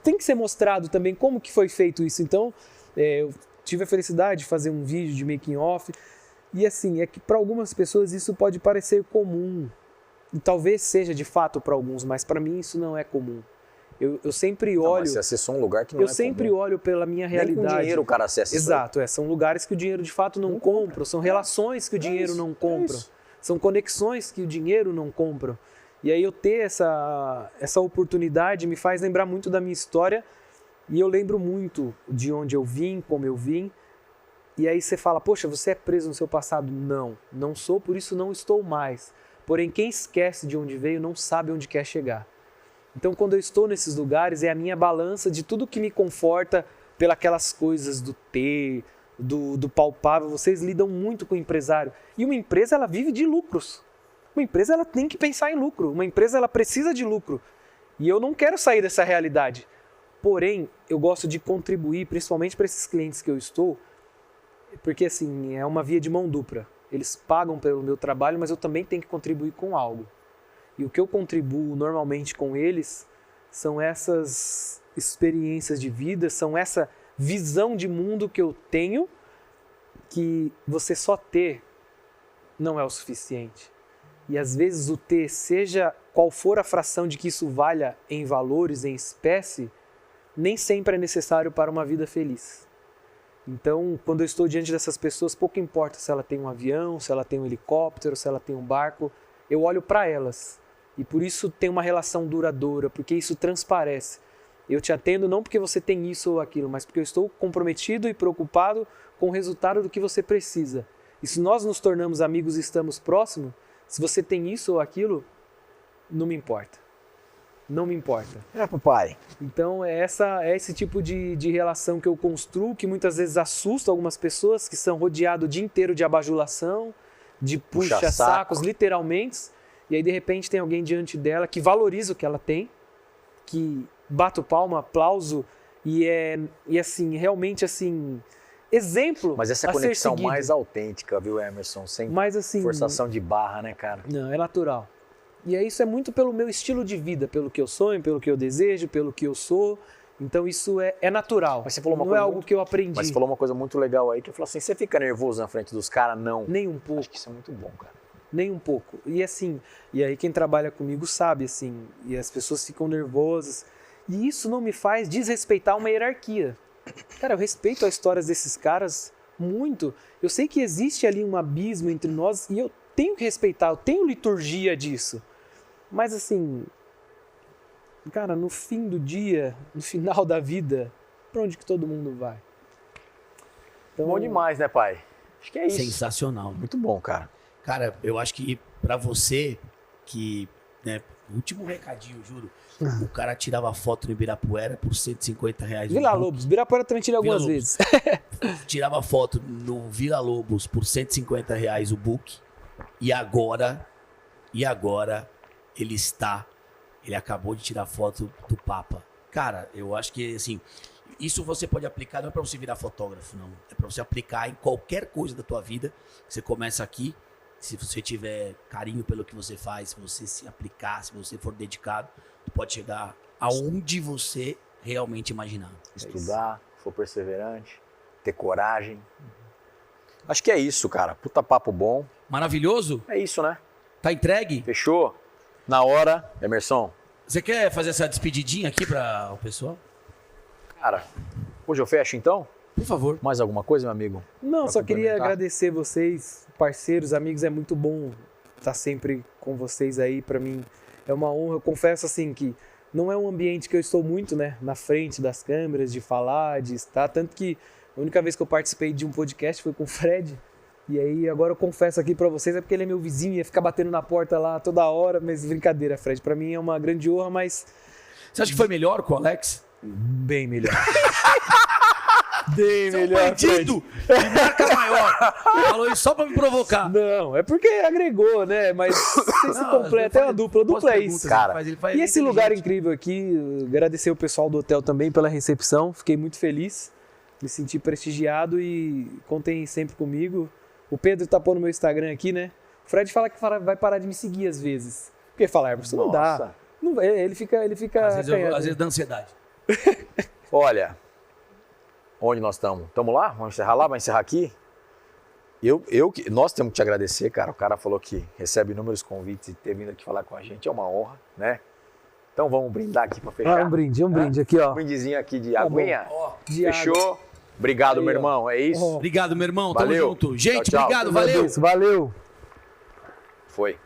tem que ser mostrado também como que foi feito isso. Então, eu tive a felicidade de fazer um vídeo de making off, e assim, é que para algumas pessoas isso pode parecer comum, e talvez seja de fato para alguns, mas para mim isso não é comum. Eu sempre olho... Mas você acessou um lugar que não é sempre comum. olho pela minha realidade. Nem com dinheiro o cara acessa isso. Exato, são lugares que o dinheiro de fato não compra, são relações que o dinheiro não compra, são conexões que o dinheiro não compra. E aí eu ter essa oportunidade me faz lembrar muito da minha história, e eu lembro muito de onde eu vim, como eu vim. E aí você fala, poxa, você é preso no seu passado? Não, não sou, por isso não estou mais. Porém, quem esquece de onde veio não sabe onde quer chegar. Então, quando eu estou nesses lugares, é a minha balança de tudo que me conforta pelas coisas do ter, do palpável. Vocês lidam muito com o empresário. E uma empresa, ela vive de lucros. Uma empresa, ela tem que pensar em lucro. Uma empresa, ela precisa de lucro. E eu não quero sair dessa realidade. Porém, eu gosto de contribuir, principalmente para esses clientes que eu estou, porque, assim, é uma via de mão dupla. Eles pagam pelo meu trabalho, mas eu também tenho que contribuir com algo. E o que eu contribuo normalmente com eles são essas experiências de vida, são essa visão de mundo que eu tenho, que você só ter não é o suficiente. E às vezes o ter, seja qual for a fração de que isso valha em valores, em espécie, nem sempre é necessário para uma vida feliz. Então, quando eu estou diante dessas pessoas, pouco importa se ela tem um avião, se ela tem um helicóptero, se ela tem um barco, eu olho para elas. E por isso tem uma relação duradoura, porque isso transparece. Eu te atendo não porque você tem isso ou aquilo, mas porque eu estou comprometido e preocupado com o resultado do que você precisa. E se nós nos tornamos amigos e estamos próximos, se você tem isso ou aquilo, não me importa. Não me importa. É, papai. Então é esse tipo de relação que eu construo, que muitas vezes assusta algumas pessoas que são rodeadas o dia inteiro de abajulação, de puxa-sacos, literalmente. E aí, de repente, tem alguém diante dela que valoriza o que ela tem, que bate o palmo, aplauso, e assim, realmente, assim, exemplo. Mas essa é a conexão mais autêntica, viu, Emerson? Sem assim, forçação de barra, né, cara? Não, é natural. E aí, isso é muito pelo meu estilo de vida, pelo que eu sonho, pelo que eu desejo, pelo que eu sou. Então, isso é natural. Mas você falou uma coisa algo que eu aprendi. Mas você falou uma coisa muito legal aí, que eu falei assim, você fica nervoso na frente dos caras? Não. Nem um pouco. Acho que isso é muito bom, cara. Nem um pouco. E assim, e aí quem trabalha comigo sabe, assim, e as pessoas ficam nervosas. E isso não me faz desrespeitar uma hierarquia. Cara, eu respeito as histórias desses caras muito. Eu sei que existe ali um abismo entre nós e eu tenho que respeitar, eu tenho liturgia disso. Mas assim, cara, no fim do dia, no final da vida, pra onde que todo mundo vai? Então, bom demais, né, pai? Acho que é isso. Sensacional. Muito bom, cara. Cara, eu acho que pra você que, né, último recadinho, juro, o cara tirava foto no Ibirapuera por R$150. Vila Lobos, Ibirapuera também tirei algumas vezes. Tirava foto no Vila Lobos por R$150 o book, e agora ele acabou de tirar foto do Papa. Cara, eu acho que, assim, isso você pode aplicar, não é pra você virar fotógrafo, não. É pra você aplicar em qualquer coisa da tua vida. Você começa aqui. Se você tiver carinho pelo que você faz, se você se aplicar, se você for dedicado, tu pode chegar aonde você realmente imaginar. Estudar, for perseverante, ter coragem. Acho que é isso, cara. Puta papo bom. Maravilhoso? É isso, né? Tá entregue? Fechou? Na hora, Emerson. Você quer fazer essa despedidinha aqui para o pessoal? Cara, hoje eu fecho então? Por favor. Mais alguma coisa, meu amigo? Não, só queria agradecer vocês, parceiros, amigos. É muito bom estar sempre com vocês aí. Para mim é uma honra. Eu confesso assim que não é um ambiente que eu estou muito, né, na frente das câmeras, de falar, de estar. Tanto que a única vez que eu participei de um podcast foi com o Fred. E aí agora eu confesso aqui para vocês, é porque ele é meu vizinho, ia ficar batendo na porta lá toda hora. Mas brincadeira, Fred. Para mim é uma grande honra, mas... Você acha que foi melhor com o Alex? Bem melhor. Bem Você é um melhor, bandido de marca maior. Falou isso só pra me provocar. Não, é porque agregou, né? Mas você se completa, é uma dupla. Dupla é isso. Cara, E esse lugar incrível aqui, agradecer o pessoal do hotel também pela recepção, fiquei muito feliz, me senti prestigiado e contem sempre comigo. O Pedro tá pondo no meu Instagram aqui, né? O Fred fala que vai parar de me seguir às vezes. Porque fala, Emerson, não dá. Não, ele fica Às vezes dá ansiedade. Olha, onde nós estamos? Estamos lá? Vamos encerrar lá? Vai encerrar aqui? Nós temos que te agradecer, cara. O cara falou que recebe inúmeros convites e ter vindo aqui falar com a gente é uma honra, né? Então vamos brindar aqui para fechar. Um brinde aqui, ó. Um brindezinho aqui de aguinha. Fechou. Água. Obrigado, Aí, meu irmão. É isso. Obrigado, meu irmão. Valeu. Tamo junto. Gente, Tchau, tchau. obrigado. Valeu. Valeu. Foi.